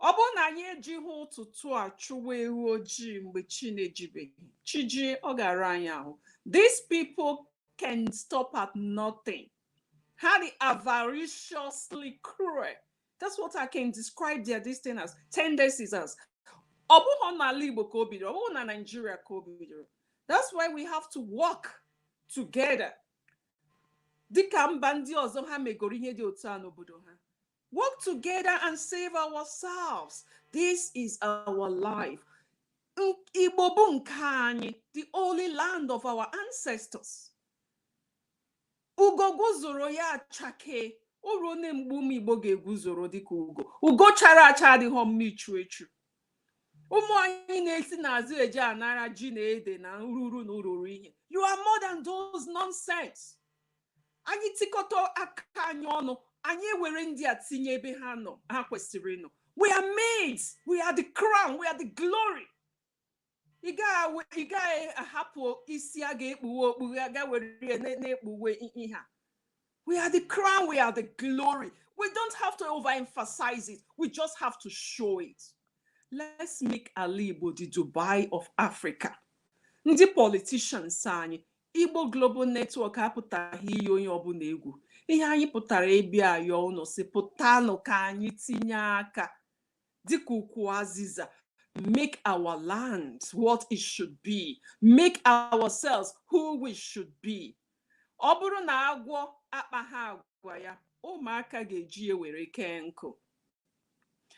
Ọ bụrụ na anyị ejighị ụtụtụ a chụwa ewu ojii mgbe chi na-ejibeghị, chi ji ọ gara anyị ahụ. These people can stop at nothing. How they avariciously cruel. That's what I can describe their thing as, tendencies as. Ọ bụghị n'ala Igbo ka o bidoro, ọ bụghị na Nigeria ka o bidoro. That's why we have to work together. Dịka mba ndị ọzọ ha megoro ihe dị otu a n'obodo ha. Work together and save ourselves. This is our life. Igbo bụ nke anyị, the only land of our ancestors. Ugo guzoro ya achake, oru ne mgbu ụmụ Igbo ga-eguzoro dịka ugo. Ugo chara acha adịghị mma ichu echu. Ụmụ anyị na-esi n'azụ eje anara ji na ede na ururu na ururu ihe. You are more than those nonsense. Anyị tikọta aka anyị ọnụ, anyị ewere ndị a tinye ebe ha nọ, ha kwesịrị ịnọ. We are made. We are the crown. We are the glory. Ị gaghị ahapụ isi a ga-ekpuwe okpughe aga were na-ekpuwe ihe a. We are the crown. We are the glory. We don't have to overemphasize it. We just have to show it. Let's make Ala Igbo the Dubai of Africa. Ndị politicians anyị, Igbo Global Network apụtaghị iyi onye ọbụla egwu. Ihe anyị pụtara ịbịa ayọ ụnọ si pụtanụ ka anyị tinye aka dịka ukwu azịza. Make our land what it should be. Make ourselves who we should be. Ọ bụrụ na agwọ akpa ha agwa ya, ụmụaka ga-eji ewere kee nkụ.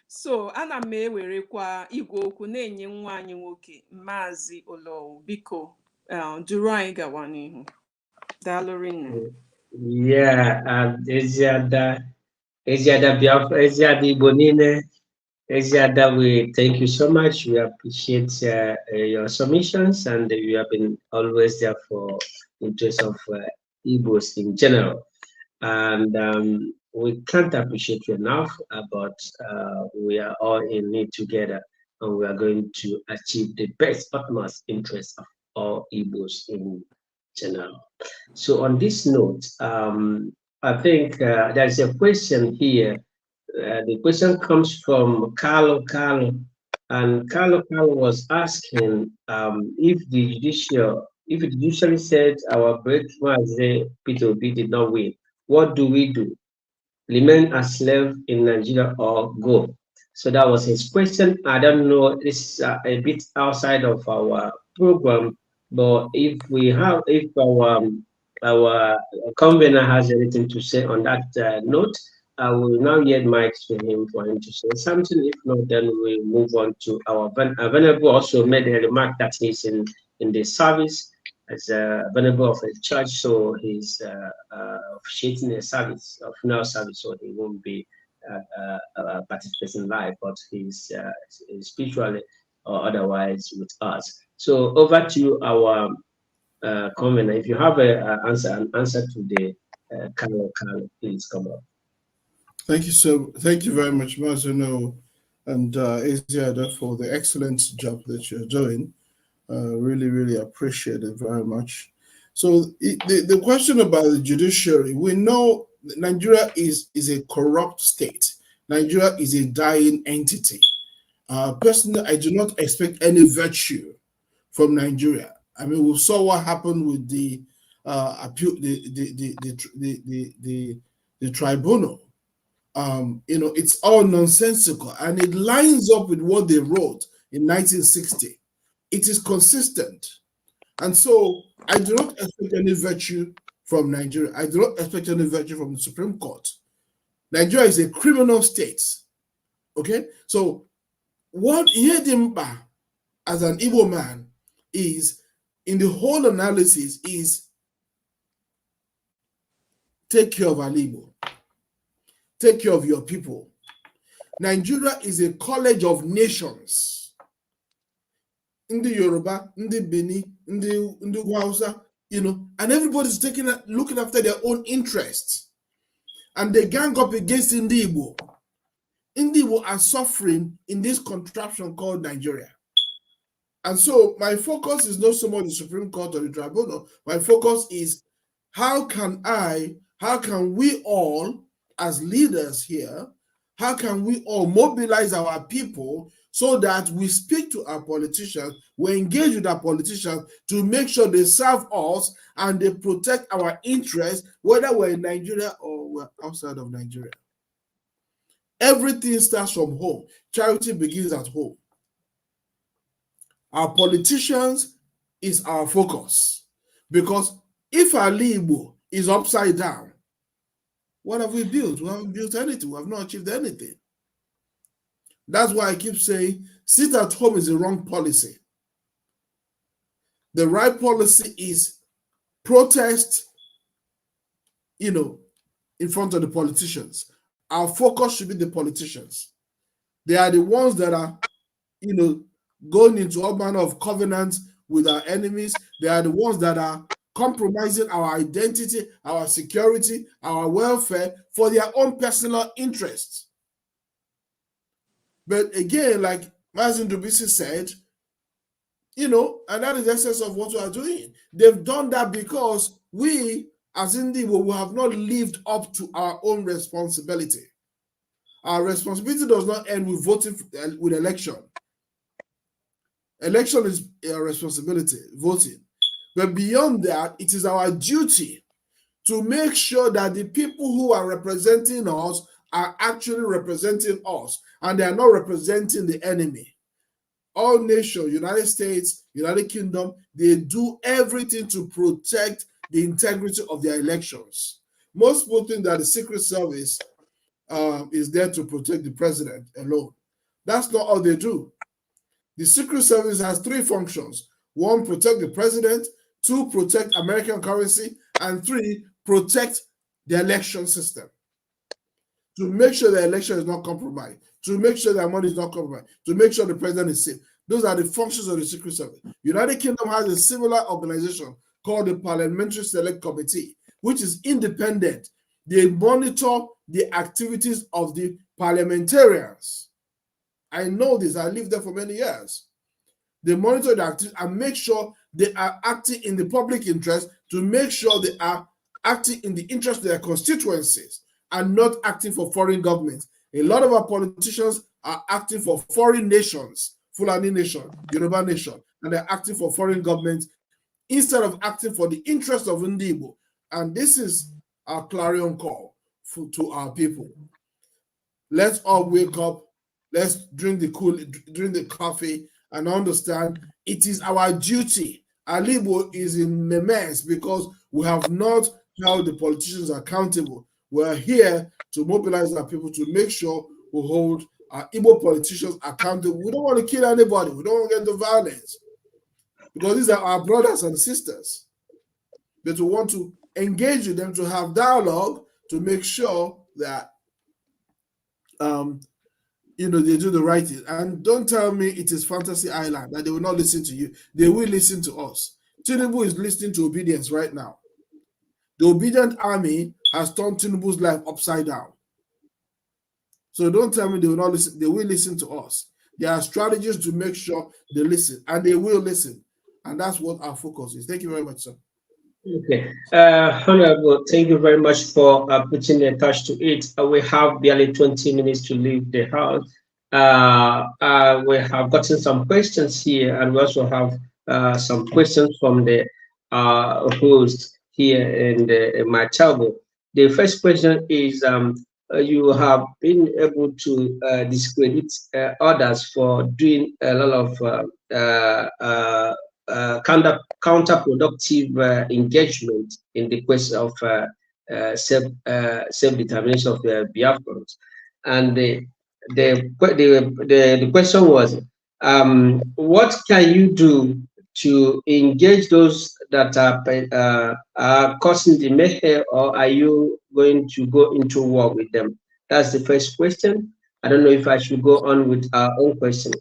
So ana m ewerekwa igwe okwu na-enye nwa anyị nwoke Maazị Olowu, biko duru anyị gawa n'ihu. Daalụ rinne. Yeah, Eziada Biafra, Eziada Igbo niile. Eziada, we thank you so much. We appreciate your submissions, and you have been always there for interest of Igbos in general. And we can't appreciate you enough, but we are all in it together, and we are going to achieve the best utmost interest of all Igbos in general. So on this note, I think there's a question here. The question comes from Carlo, and Carlo was asking if if it usually said our breakthrough as a P2P did not win, what do we do? Remain a slave in Nigeria or go? So that was his question. I don't know, this is a bit outside of our program, but if our convener has anything to say on that note, I will now yield mics to him for him to say something. If not, then we'll move on to our Venerable. Also made a remark that he's in the service as a venerable of a church, so he's officiating a service, a funeral service, so he won't be participating live, but he's spiritually or otherwise with us. So over to our convener. If you have an answer to the Carlo, please come up. Thank you very much, Mazuno and Isiada, for the excellent job that you're doing. Really, really appreciate it very much. So the question about the judiciary, we know Nigeria is a corrupt state. Nigeria is a dying entity. Personally, I do not expect any virtue from Nigeria. I mean, we saw what happened with the appeal, the tribunal. It's all nonsensical, and it lines up with what they wrote in 1960. It is consistent. And so I do not expect any virtue from Nigeria. I do not expect any virtue from the Supreme Court. Nigeria is a criminal state. Okay? So what Yedimba, as an Igbo man, is in the whole analysis is take care of an Igbo. Take care of your people. Nigeria is a college of nations. Ndi Yoruba, Ndi Beni, Ndi Hausa, and everybody's looking after their own interests. And they gang up against Ndi Igbo. Ndi Igbo are suffering in this contraption called Nigeria. And so my focus is not so much the Supreme Court or the tribunal. My focus is how can we all, as leaders here, how can we all mobilize our people so that we speak to our politicians, we engage with our politicians to make sure they serve us and they protect our interests, whether we're in Nigeria or we're outside of Nigeria. Everything starts from home. Charity begins at home. Our politicians is our focus, because if our Igbo is upside down, what have we built? We haven't built anything. We have not achieved anything. That's why I keep saying sit at home is the wrong policy. The right policy is protest, in front of the politicians. Our focus should be the politicians. They are the ones that are, going into all manner of covenants with our enemies. They are the ones that are compromising our identity, our security, our welfare for their own personal interests. But again, like Mazin Dubisi said, and that is the essence of what we are doing. They've done that because we, as Indigo, we have not lived up to our own responsibility. Our responsibility does not end with voting, with election. Election is a responsibility, voting. But beyond that, it is our duty to make sure that the people who are representing us are actually representing us, and they are not representing the enemy. All nations, United States, United Kingdom, they do everything to protect the integrity of their elections. Most people think that the Secret Service is there to protect the president alone. That's not all they do. The Secret Service has three functions. One, protect the president. Two, protect American currency. And three, protect the election system. To make sure the election is not compromised, to make sure that money is not compromised, to make sure the president is safe. Those are the functions of the Secret Service. United Kingdom has a similar organization called the Parliamentary Select Committee, which is independent. They monitor the activities of the parliamentarians. I know this, I lived there for many years. They monitor the activities and make sure they are acting in the public interest, to make sure they are acting in the interest of their constituencies and not acting for foreign governments. A lot of our politicians are acting for foreign nations, Fulani nation, Yoruba nation, and they're acting for foreign governments instead of acting for the interest of Igbo. And this is our clarion call to our people. Let's all wake up. Let's drink the coffee, and understand it is our duty. Alibo is in a mess because we have not held the politicians accountable. We're here to mobilize our people to make sure we hold our Igbo politicians accountable. We don't want to kill anybody. We don't want to get into violence because these are our brothers and sisters. But we want to engage with them, to have dialogue, to make sure that they do the right thing. And don't tell me it is Fantasy Island, that they will not listen to you. They will listen to us. Tinubu is listening to obedience right now. The obedient army has turned Tinubu's life upside down. So don't tell me they will not listen. They will listen to us. There are strategies to make sure they listen, and they will listen. And that's what our focus is. Thank you very much, sir. Okay, Honorable, thank you very much for putting a touch to it. We have barely 20 minutes to leave the house. We have gotten some questions here, and we also have some questions from the host here in my table. The first question is, you have been able to discredit others for doing a lot of counterproductive engagement in the quest of self-determination of the Biafrans. And the question was, what can you do to engage those that are causing the mayhem, or are you going to go into war with them? That's the first question. I don't know if I should go on with our own question.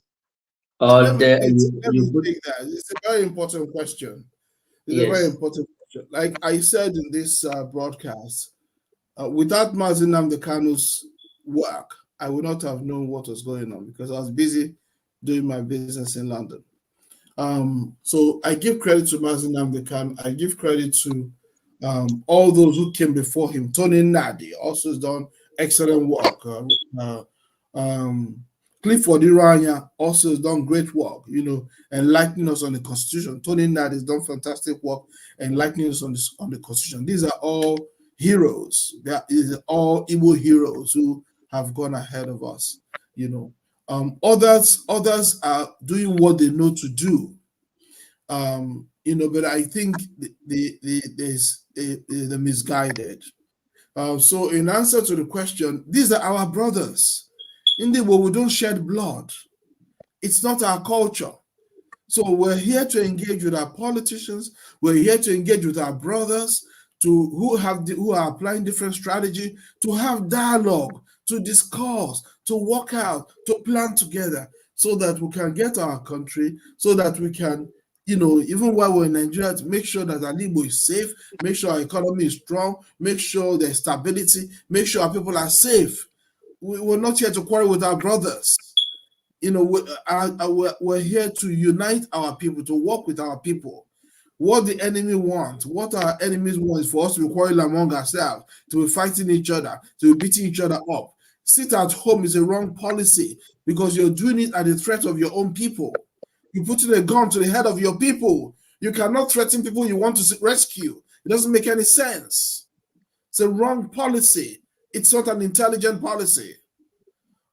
Let me take that. It's a very important question. It's a very important question. Like I said in this broadcast, without Mazi Nnamdi Kanu's work, I would not have known what was going on because I was busy doing my business in London. So I give credit to Mazi Nnamdi Kanu. I give credit to all those who came before him. Tony Nadi also has done excellent work. Clifford Iranya also has done great work, enlightening us on the Constitution. Tony Nadi has done fantastic work enlightening us on the Constitution. These are all heroes. They are all Igbo heroes who have gone ahead of us. Others are doing what they know to do. But I think they're misguided. So in answer to the question, these are our brothers. In the world, we don't shed blood. It's not our culture. So we're here to engage with our politicians. We're here to engage with our brothers who are applying different strategy, to have dialogue, to discuss, to work out, to plan together so that we can get our country, so that we can, even while we're in Nigeria, to make sure that Alibo is safe, make sure our economy is strong, make sure there's stability, make sure our people are safe. We're not here to quarrel with our brothers. We're here to unite our people, to work with our people. What the enemy wants, what our enemies want, is for us to be quarreling among ourselves, to be fighting each other, to be beating each other up. Sit at home is a wrong policy because you're doing it at the threat of your own people. You're putting a gun to the head of your people. You cannot threaten people you want to rescue. It doesn't make any sense. It's a wrong policy. It's not an intelligent policy.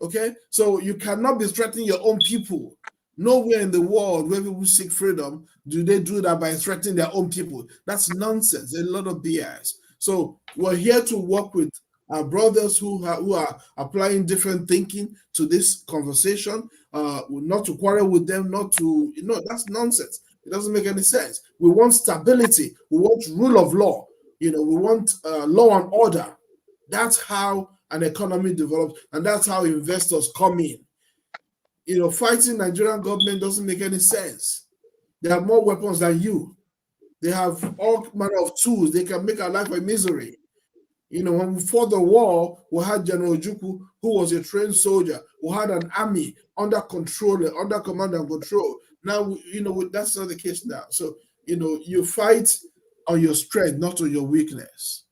Okay? So you cannot be threatening your own people. Nowhere in the world where people seek freedom do they do that by threatening their own people. That's nonsense. A lot of BS. So we're here to work with our brothers who are applying different thinking to this conversation, not to quarrel with them, that's nonsense. It doesn't make any sense. We want stability. We want rule of law. We want law and order. That's how an economy develops, and that's how investors come in. Fighting Nigerian government doesn't make any sense. They have more weapons than you. They have all manner of tools. They can make our life a misery. When we fought the war, we had General Ojukwu, who was a trained soldier. We had an army under control, under command and control. Now, that's not the case now. So, you fight on your strength, not on your weakness.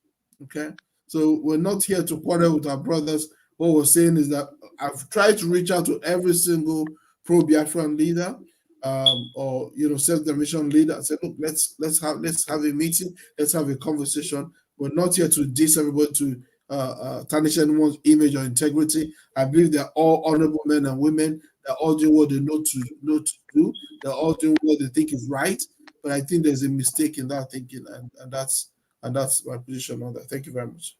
Okay? So we're not here to quarrel with our brothers. What we're saying is that I've tried to reach out to every single pro-Biafran leader. or self-determination leader, say, look, let's have a meeting, let's have a conversation. We're not here to diss everybody, to tarnish anyone's image or integrity. I believe they're all honorable men and women. They're all doing what they know to do. They're all doing what they think is right. But I think there's a mistake in that thinking, and that's my position on that. Thank you very much.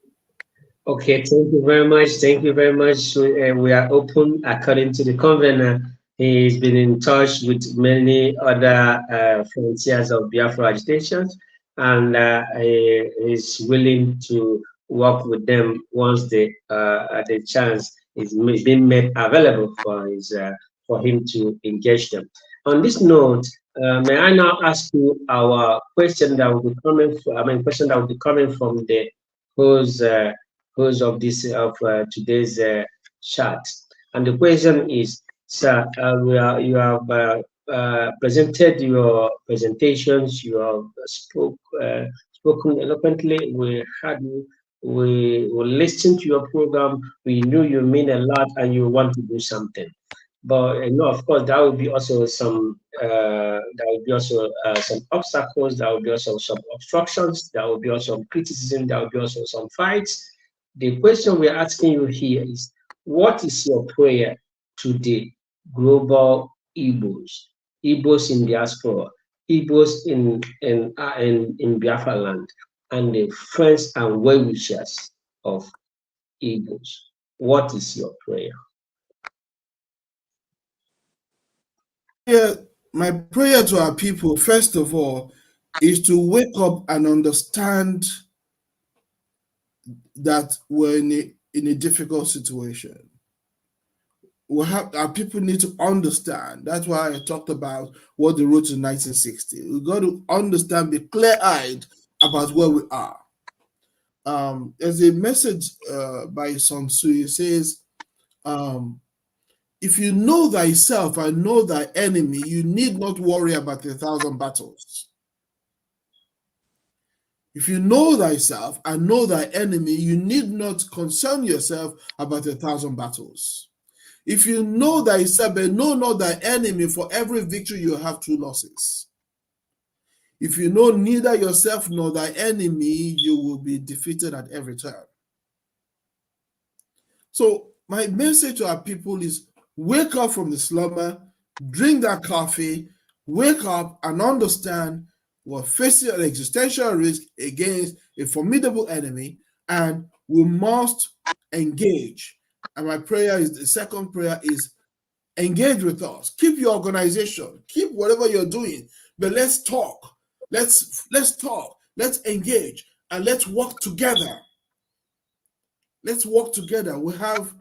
Okay, thank you very much. Thank you very much. We are open according to the convener. He's been in touch with many other frontiers of Biafra agitations, and he is willing to work with them once the chance is being made available for him to engage them. On this note, may I now ask you our question that will be coming? Question that will be coming from the who's of today's chat. And the question is, sir, you have presented your presentations, you have spoken eloquently. We heard you, we listened to your program. We knew you mean a lot and you want to do something. But of course, there will be also some some obstacles. There will be also some obstructions. There will be also some criticism. There will be also some fights. The question we're asking you here is, what is your prayer to the global Igbos, Igbos in diaspora, Igbos in Biafra land, and the friends and well-wishers of Igbos? What is your prayer? Yeah, my prayer to our people, first of all, is to wake up and understand that we're in a difficult situation. Our people need to understand. That's why I talked about what the road to 1960. We've got to understand, be clear-eyed about where we are. There's a message by Sun Tzu. It says, if you know thyself and know thy enemy, you need not worry about 1,000 battles. If you know thyself and know thy enemy, you need not concern yourself about 1,000 battles. If you know thyself and know not thy enemy, for every victory you have 2 losses. If you know neither yourself nor thy enemy, you will be defeated at every turn. So my message to our people is, wake up from the slumber, drink that coffee, wake up and understand we're facing an existential risk against a formidable enemy, and we must engage. And my prayer is, the second prayer is, engage with us. Keep your organization, keep whatever you're doing, but let's talk. Let's talk. Let's engage, and let's work together. Let's work together. We have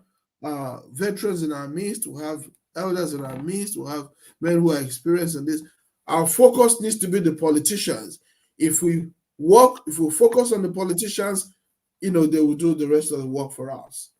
veterans in our midst. We have elders in our midst. We have men who are experienced in this. Our focus needs to be the politicians. If we focus on the politicians, they will do the rest of the work for us.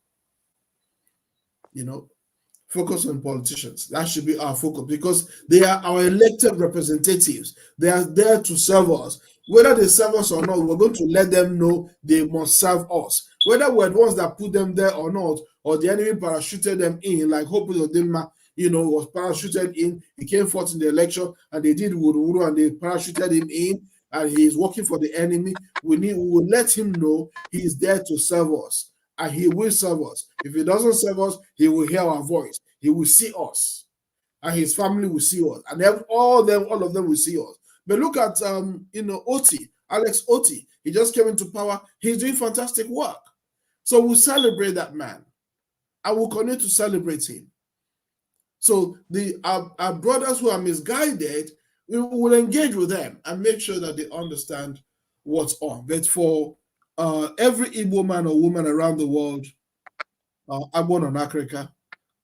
Focus on politicians. That should be our focus, because they are our elected representatives. They are there to serve us. Whether they serve us or not, we're going to let them know they must serve us. Whether we're the ones that put them there or not, or the enemy parachuted them in, like Hope Udodinma, was parachuted in. He came forth in the election, and they did wuru and they parachuted him in, and he is working for the enemy. We will let him know he is there to serve us, and he will serve us. If he doesn't serve us, he will hear our voice. He will see us, and his family will see us, and all of them will see us. But look at Oti, Alex Oti. He just came into power. He's doing fantastic work. So we'll celebrate that man. I will continue to celebrate him. So our brothers who are misguided, we will engage with them and make sure that they understand what's on. But for every Igbo man or woman around the world, I'm born in Africa,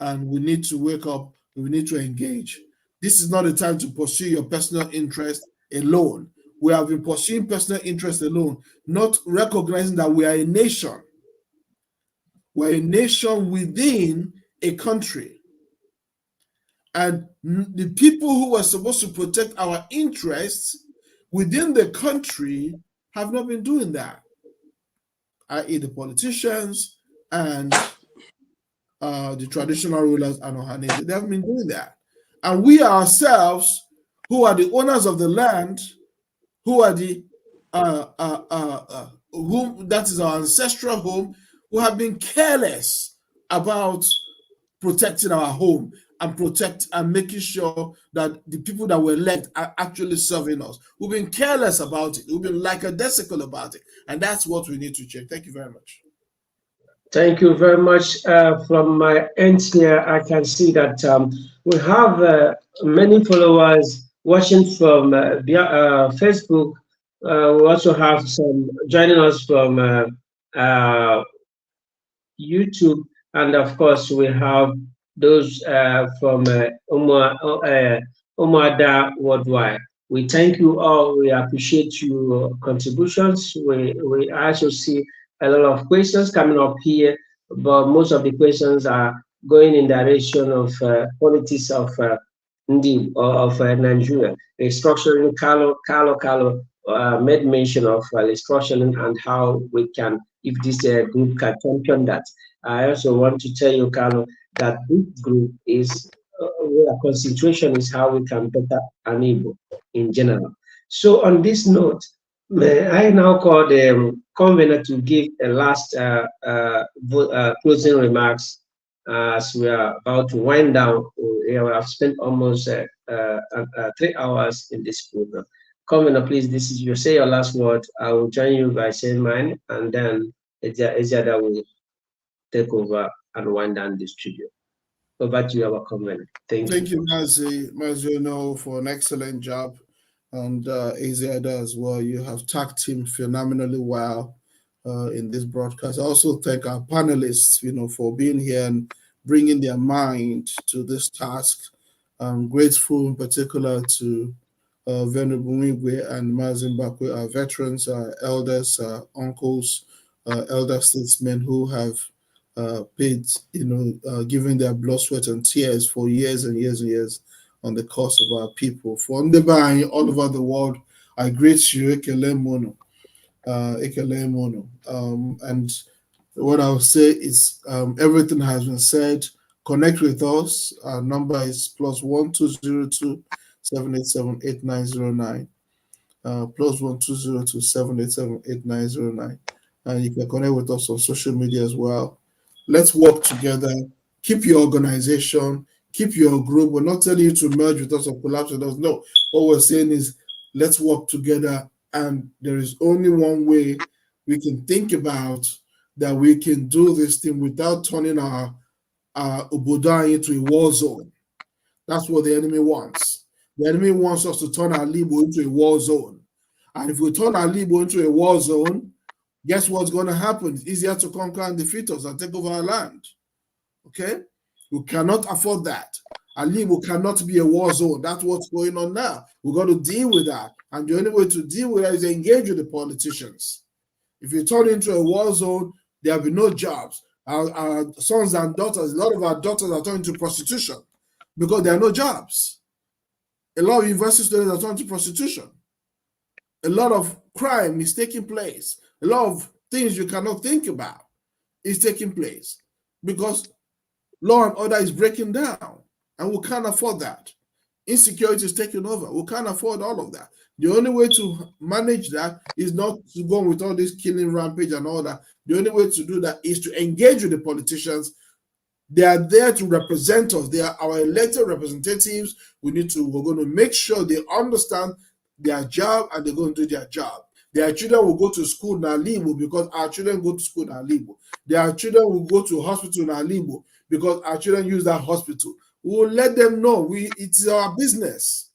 and we need to wake up. We need to engage. This is not a time to pursue your personal interest alone. We have been pursuing personal interest alone, not recognizing that we are a nation. We're a nation within a country. And the people who are supposed to protect our interests within the country have not been doing that, i.e. the politicians and the traditional rulers and Ohanese. They haven't been doing that. And we ourselves, who are the owners of the land, who are the who that is our ancestral home, who have been careless about protecting our home and making sure that the people that were left are actually serving us. We've been careless about it. We've been lackadaisical about it. And that's what we need to change. Thank you very much. Thank you very much. From my end here, I can see that we have many followers watching from via Facebook. We also have some joining us from YouTube, and of course, we have those from Umada Worldwide. We thank you all. We appreciate your contributions. We also see a lot of questions coming up here, but most of the questions are going in direction of politics of Nigeria. Restructuring, Carlo made mention of restructuring and how we can, if this group can champion that. I also want to tell you, Carlo, that this group is where concentration is how we can better enable in general. So on this note, I now call the convener to give a last closing remarks as we are about to wind down. We have spent almost 3 hours in this program. Convener, please, this is you say your last word. I will join you by saying mine, and then Eziada will take over and wind down the studio. Over to you, our convener. Thank you. Thank you, Mazi, for an excellent job. And Eziada as well. You have tag team phenomenally well in this broadcast. I also thank our panelists, for being here and bringing their mind to this task. I'm grateful in particular to Venerable Mwigwe and Mazin Bakwe, our veterans, our elders, our uncles, elder statesmen who have paid, giving their blood, sweat, and tears for years and years and years on the cause of our people. For Ndebanye all over the world, I greet you, Ekele Mono. Ekele Mono. And what I'll say is everything has been said. Connect with us. Our number is +1202 787 8909. +1202 787 8909. And you can connect with us on social media as well. Let's work together. Keep your organization, keep your group. We're not telling you to merge with us or collapse with us. No, what we're saying is let's work together. And there is only one way we can think about that we can do this thing without turning our Obodo into a war zone. That's what the enemy wants. The enemy wants us to turn our Igbo into a war zone. And if we turn our Igbo into a war zone, guess what's going to happen? It's easier to conquer and defeat us and take over our land. Okay? We cannot afford that. Igbo cannot be a war zone. That's what's going on now. We've got to deal with that. And the only way to deal with that is engage with the politicians. If you turn into a war zone, there will be no jobs. Our sons and daughters, a lot of our daughters are turning to prostitution because there are no jobs. A lot of university students are turning to prostitution. A lot of crime is taking place. A lot of things you cannot think about is taking place because law and order is breaking down, and we can't afford that. Insecurity is taking over. We can't afford all of that. The only way to manage that is not to go with all this killing rampage and all that. The only way to do that is to engage with the politicians. They are there to represent us. They are our elected representatives. We're going to make sure they understand their job and they're going to do their job. Their children will go to school in Igbo because our children go to school in Igbo. Their children will go to hospital in Igbo because our children use that hospital. We will let them know it's our business.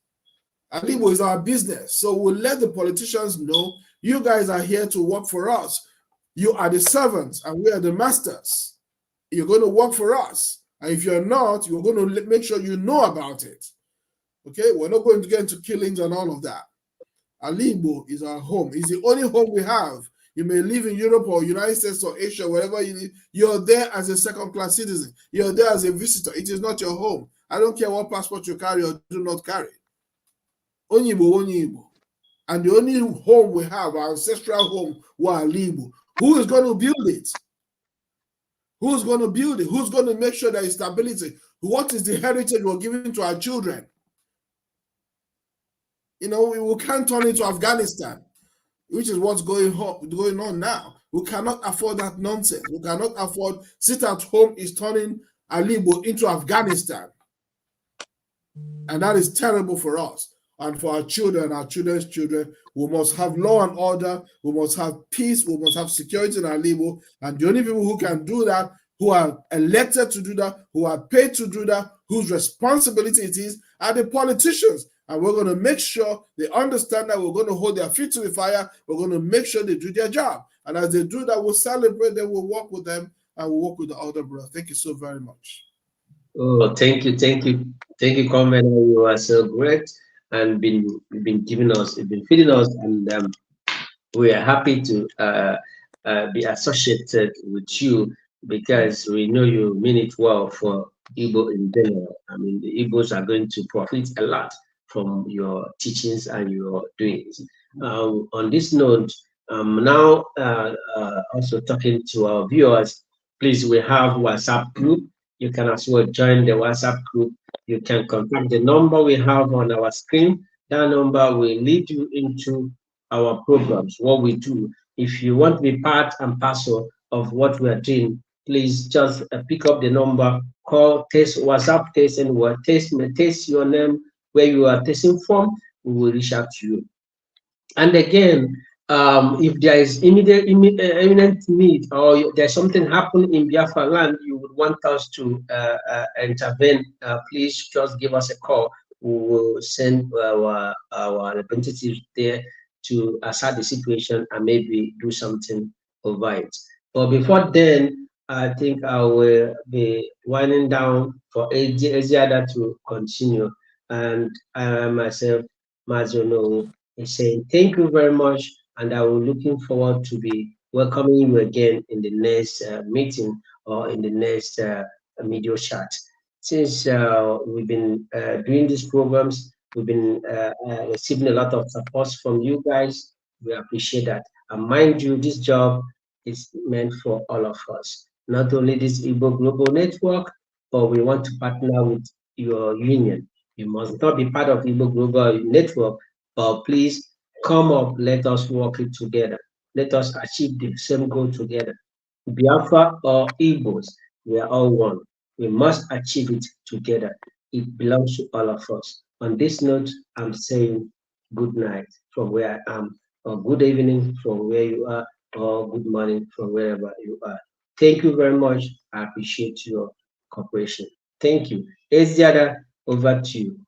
Igbo is our business. So we'll let the politicians know you guys are here to work for us. You are the servants and we are the masters. You're going to work for us. And if you're not, you're going to make sure you know about it. Okay? We're not going to get into killings and all of that. Igbo is our home. It's the only home we have. You may live in Europe or United States or Asia, wherever you live. You're there as a second-class citizen. You're there as a visitor. It is not your home. I don't care what passport you carry or do not carry. Only Igbo. And the only home we have, our ancestral home, was Igbo. Who is going to build it? Who's going to build it? Who's going to make sure there is stability? What is the heritage we're giving to our children? We can't turn into Afghanistan, which is what's going on now. We cannot afford that nonsense. We cannot afford sit at home is turning Alibo into Afghanistan. And that is terrible for us and for our children, our children's children. We must have law and order. We must have peace. We must have security in Alibo. And the only people who can do that, who are elected to do that, who are paid to do that, whose responsibility it is, are the politicians. And we're going to make sure they understand that we're going to hold their feet to the fire. We're going to make sure they do their job. And as they do that, we'll celebrate them, we'll work with them, and we'll work with the other brothers. Thank you so very much. Oh, thank you, Convener. You are so great and been feeding us, and we are happy to be associated with you because we know you mean it well for Igbo in general. I mean, the Igbos are going to profit a lot from your teachings and your doings. On this note, now also talking to our viewers, please, we have WhatsApp group. You can as well join the WhatsApp group. You can contact the number we have on our screen. That number will lead you into our programs, what we do. If you want to be part and parcel of what we are doing, please just pick up the number, call, test WhatsApp, test and what test your name, where you are testing from. We will reach out to you. And again, if there is imminent need or there's something happening in Biafra land, you would want us to intervene, please just give us a call. We will send our representatives there to assess the situation and maybe do something over it. But before then, I think I will be winding down for Eziada to continue. And I myself, Mazono, is saying thank you very much, and I will looking forward to be welcoming you again in the next meeting or in the next video chat. Since we've been doing these programs, we've been receiving a lot of support from you guys. We appreciate that. And mind you, this job is meant for all of us, not only this Igbo Global Network, but we want to partner with your union. You must not be part of Igbo Global Network, but please come up, let us work it together. Let us achieve the same goal together. Biafra or Igbos, we are all one. We must achieve it together. It belongs to all of us. On this note, I'm saying good night from where I am, or good evening from where you are, or good morning from wherever you are. Thank you very much. I appreciate your cooperation. Thank you. Eziada, over to you.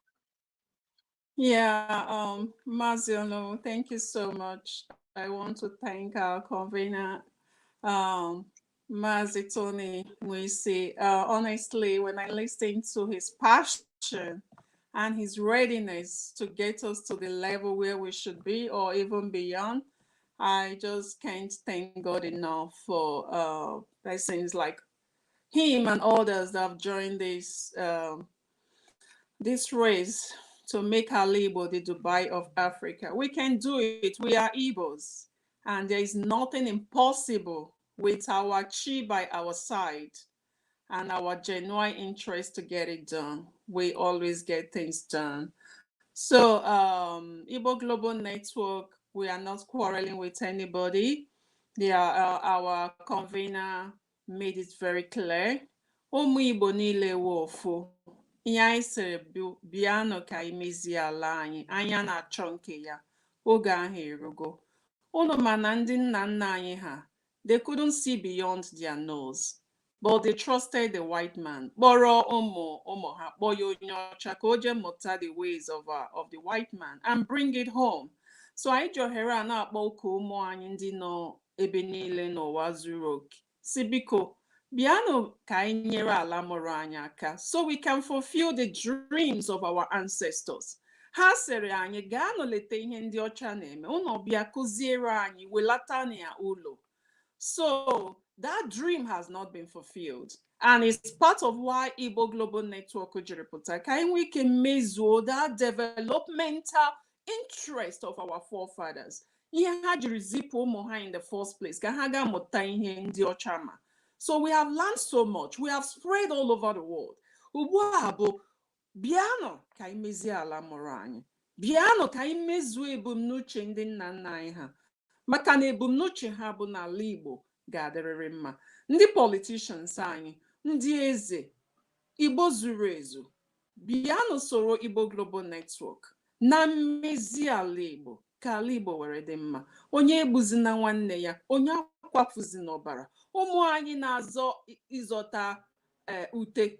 Yeah, Maziono, thank you so much. I want to thank our convener, Mazitoni Mwisi. Honestly, when I listen to his passion and his readiness to get us to the level where we should be or even beyond, I just can't thank God enough for persons like him and others that have joined this race to make our Igbo the Dubai of Africa. We can do it. We are Igbos. And there is nothing impossible with our chi by our side and our genuine interest to get it done. We always get things done. So, Igbo Global Network, we are not quarreling with anybody. Our convener made it very clear. Ụmụ Igbo niile wofu. Ihe anyị sịrị bịanụ ka anyị mezie ala anyị, anya na-achọ nke ya, oge ahụ erugo. Unu ma na ndị nna nna anyị ha, they couldn't see beyond their nose, but they trusted the white man. Kpọrọ ụmụ ha kpọọ ya onye ọcha ka o jee mụta the ways of the white man and bring it home. So anyị ji ohere a na-akpọ ụka ụmụ anyị ndị nọ ebe niile n'ụwa zuru oke si biko bịanụ ka anyị nyere ala mụrụ anyị aka so we can fulfill the dreams of our ancestors. Ha sịrị anyị gaanụ leta ihe ndị ọcha na-eme, unu bịa kụziere anyị welata na ụlọ. So that dream has not been fulfilled, and it's part of why Igbo Global Network jiri pụta ka anyị nwee ike mezuo that developmental interest of our forefathers. Ihe ha jiri zipụ ụmụ ha in the first place ka ha ga mụta ihe ndị ọcha ma. So we have learned so much. We have spread all over the world. Ubuabo, biano ka imezi ala mụrụ anyị. Biano ka imezu ebumnuche ndị nna nna anyị ha. Maka na ebumnuche ha bụ n'ala Igbo ga-adịrịrị mma. Ndị politicians anyị, ndị eze, Igbo zuru ezu, bịanụ soro Igbo Global Network na mmezi ala Igbo ka ala Igbo were dị mma. Onye egbuzina nwanne ya, onye akwafuzi n'ọbara. Ụmụ anyị na-azọ ịzọta ute.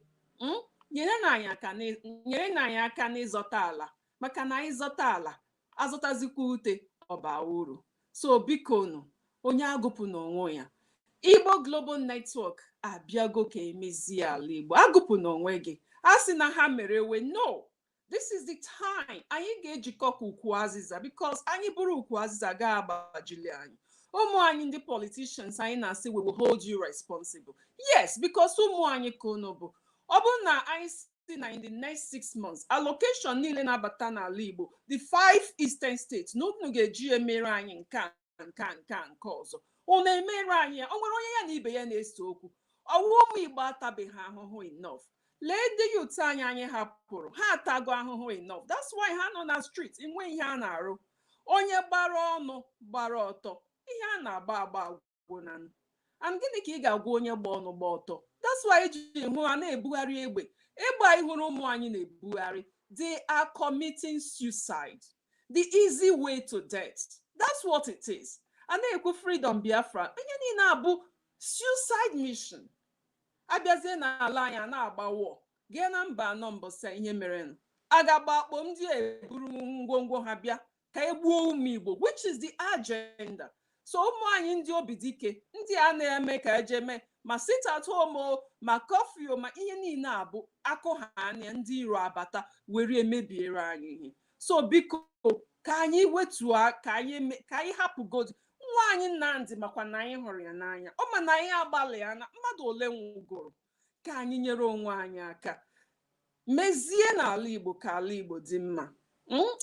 Nyere na anyị aka n'ịzọta ala, maka na ịzọta ala azọtazikwa ute ọba uru. So bikonu, onye agụpụ n'onwe ya. Igbo Global Network abịago ka emezi ala Igbo. Agụpụ n'onwe gị. A sị na ha mere we no. This is the time. Anyị ga-ejikọ ka ukwu azịza, because anyị bụrụ ukwu azịza ga-agbajili anyị. Ụmụ anyị ndị politicians anyị na-asị we will hold you responsible. Yes, because ụmụ anyị ka unu bụ. Ọ bụrụ na anyị si na in the next 6 months, allocation niile na-abata n'ala Igbo, the 5 eastern states, n'unu ga-eji emere anyị nke ọzọ. Unu emere anyị, o nwere onye ya na ibe ya na-ese okwu. Ọwụ ụmụ Igbo atabeghị ahụhụ enough. Lee ndị youth anyị hapụrụ, ha atago ahụhụ enough. That's why ha nọ na street, inwe ihe a na-arụ. Onye gbara ọnụ gbara ọtọ, ihe a na-agba agwụ na nụ. And gịnị ka ị ga-agwa onye gba ọnụ gba ọtọ? That's why eji hụ ha na-ebugharị egbe. Egbe anyị hụrụ ụmụ anyị na-ebugharị. They are committing suicide. The easy way to death. That's what it is. A na-ekwu freedom Biafra. Ihe niile abụ suicide mission. Abịazie n'ala anyị na-agba war. Gee na mba anọ mbọsị ihe mere nụ. A ga-agba akpọ ndị eburu ngwongwo ha bịa ka egbuo ụmụ Igbo, which is the agenda. So ụmụ anyị ndị obi dike, ndị a na-eme ka ejeme ma sit at home ma coffee ma ihe niile abụ akụ ha anya ndị iro abata were emebiere anyị ihe. So biko ka anyị wetuo ka anyị hapụgodi nwa anyị Nnamdi makwa na anyị hụrụ ya n'anya. Ọ ma na anyị agbalị ya na mmadụ ole nwụgoro. Ka anyị nyere onwe anyị aka mezie n'ala Igbo ka ala Igbo dị mma.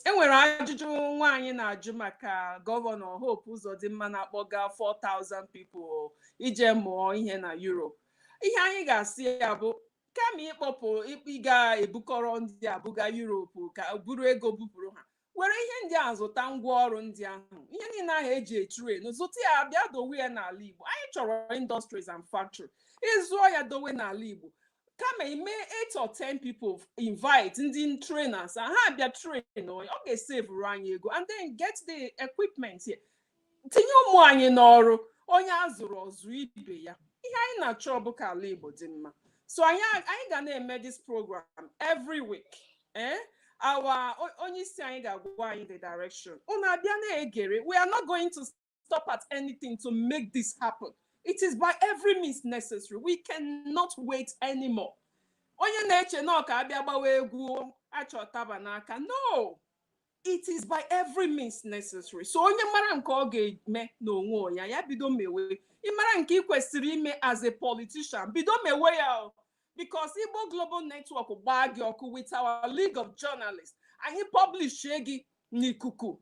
Enwere ajụjụ nwaanyị na-ajụ maka gọvanọ Hope Uzodimma na-akpọga 4,000 people ije mụọ ihe na Europe. Ihe anyị ga-asị ya bụ kama ịkpọpụ ịga ebukọrọ ndị abụga Europe ka buru ego bupụrụ ha, were ihe ndị a zụta ngwa ọrụ ndị ahụ, ihe niile ahụ eji etrain zụta ya bịa dowe ya n'ala Igbo. Anyị chọrọ industries and factory, ịzụọ ya dowe n'ala Igbo. Kama ime 8 or 10 people invite ndị trainers ha bịa train ọ ga-esevuru anyị ego, and then get the equipment here. Tinye ụmụ anyị n'ọrụ, onye azụrụ ọzụ ibe ya. Ihe anyị na-achọ bụ ka ala Igbo dị mma. So anyị ga na-eme this program every week. Onye isi anyị ga-agwa anyị the direction. Unu abịa na-egere. We are not going to stop at anything to make this happen. It is by every means necessary. We cannot wait anymore. Onye na-eche na ọ ka abịa gbawa egwu achọtaba n'aka. No, it is by every means necessary. So onye mara nke ọ ga-eme n'onwe ya, ya bido mewe. Ị mara nke ị kwesịrị ime as a politician, bido mewe ya. Because Igbo Global Network gbaa gị ọkụ with our League of Journalists. Anyị publish gị n'ikuku.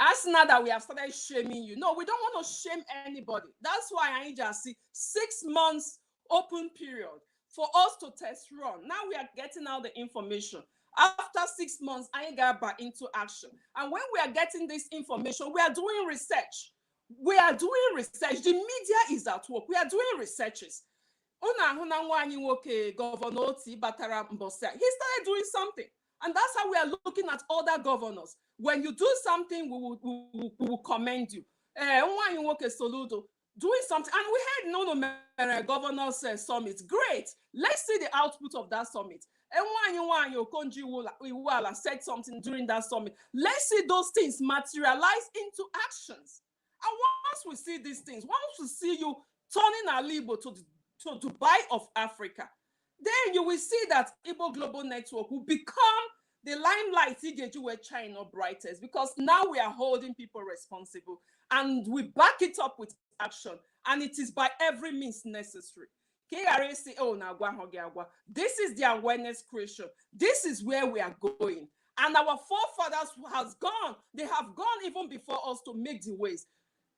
As now that we have started shaming you. No, we don't want to shame anybody. That's why I just see 6 months open period for us to test run. Now we are getting out the information. After 6 months, I got back into action. And when we are getting this information, we are doing research. We are doing research. The media is at work. We are doing researches. Governor Oti Batara Mbosa, he started doing something. And that's how we are looking at other governors. When you do something, we will commend you. Doing something. And we had no governors summit. Great. Let's see the output of that summit. And Iwala said something during that summit. Let's see those things materialize into actions. And once we see these things, once we see you turning our Igbo to Dubai of Africa, then you will see that Igbo Global Network will become the limelight where China brightest, because now we are holding people responsible and we back it up with action, and it is by every means necessary. This is the awareness creation. This is where we are going. And our forefathers has gone. They have gone even before us to make the ways.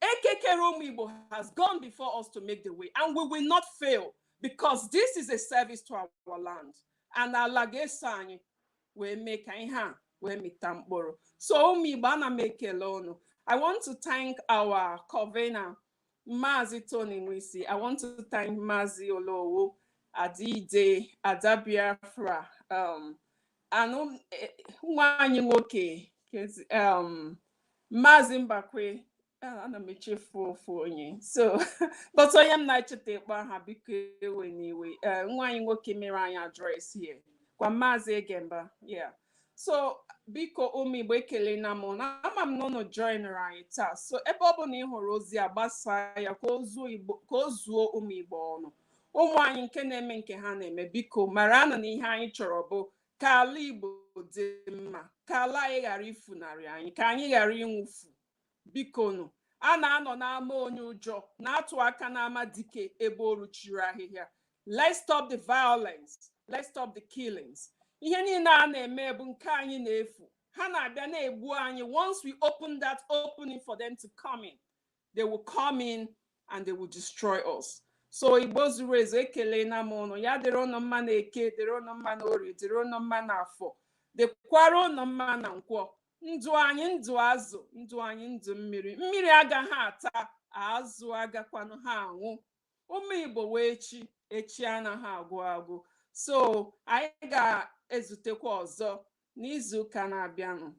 Ekekere Igbo has gone before us to make the way, and we will not fail, because this is a service to our land. And ala ga-eso anyị wee mee ka ihe a wee mịta mkpụrụ. So ụmụ Igbo, ana m ekele unu. I want to thank our convener, Mazi Tony Nwisi. I want to thank Mazi Olowo, Adide, Adabiafra, and nwanyi nwoke, Mazi Mbakwe, ana m echefu ofu onye. So, but onye m na-echeta ịkpọ aha biko ewe n'iwe. Nwanyi nwoke mere anyị address here. Kwa Mazi Egemba, yeah. So, biko ụmụ Igbo ekele na mụ na ama m n'ụnụ joinere anyị taa. So, ebe ọ bụ na ị hụrụ ozi a, gbasaa ya ka o zuo ụmụ Igbo ọnụ. Ụmụ anyị nke na-eme nke ha na-eme, biko mara na ihe anyị chọrọ bụ ka ala Igbo dị mma, ka ala anyị ghara ifunarị anyị, ka anyị ghara ịnwụfu. Biko nụ, a na-anọ n'ama onye ụjọ, na-atụ aka n'ama dike ebe o ruchiri ahịhịa. Let's stop the violence. Let's stop the killings. Ihe niile a na-eme bụ nke anyị na-efu. Ha na-abịa na-egbu anyị. Once we open that opening for them to come in, they will come in and they will destroy us. So Igbo zuru ezu, ekele na m ụnụ. Ya dịrị ụnụ mma na Eke, dịrị ụnụ mma na Orie, dịrị ụnụ mma na Afọ, dịkwara ụnụ mma na Nkwọ. Ndụ anyị ndụ azụ, ndụ anyị ndụ mmiri. Mmiri agaghị ata, azụ agakwanụ ha anwụ. Ụmụ Igbo wee echi anaghị agwụ agwụ. So anyị ga-ezutekwa ọzọ n'izu ụka na-abịanụ.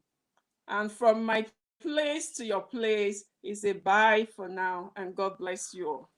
And from my place to your place is a bye for now, and God bless you all.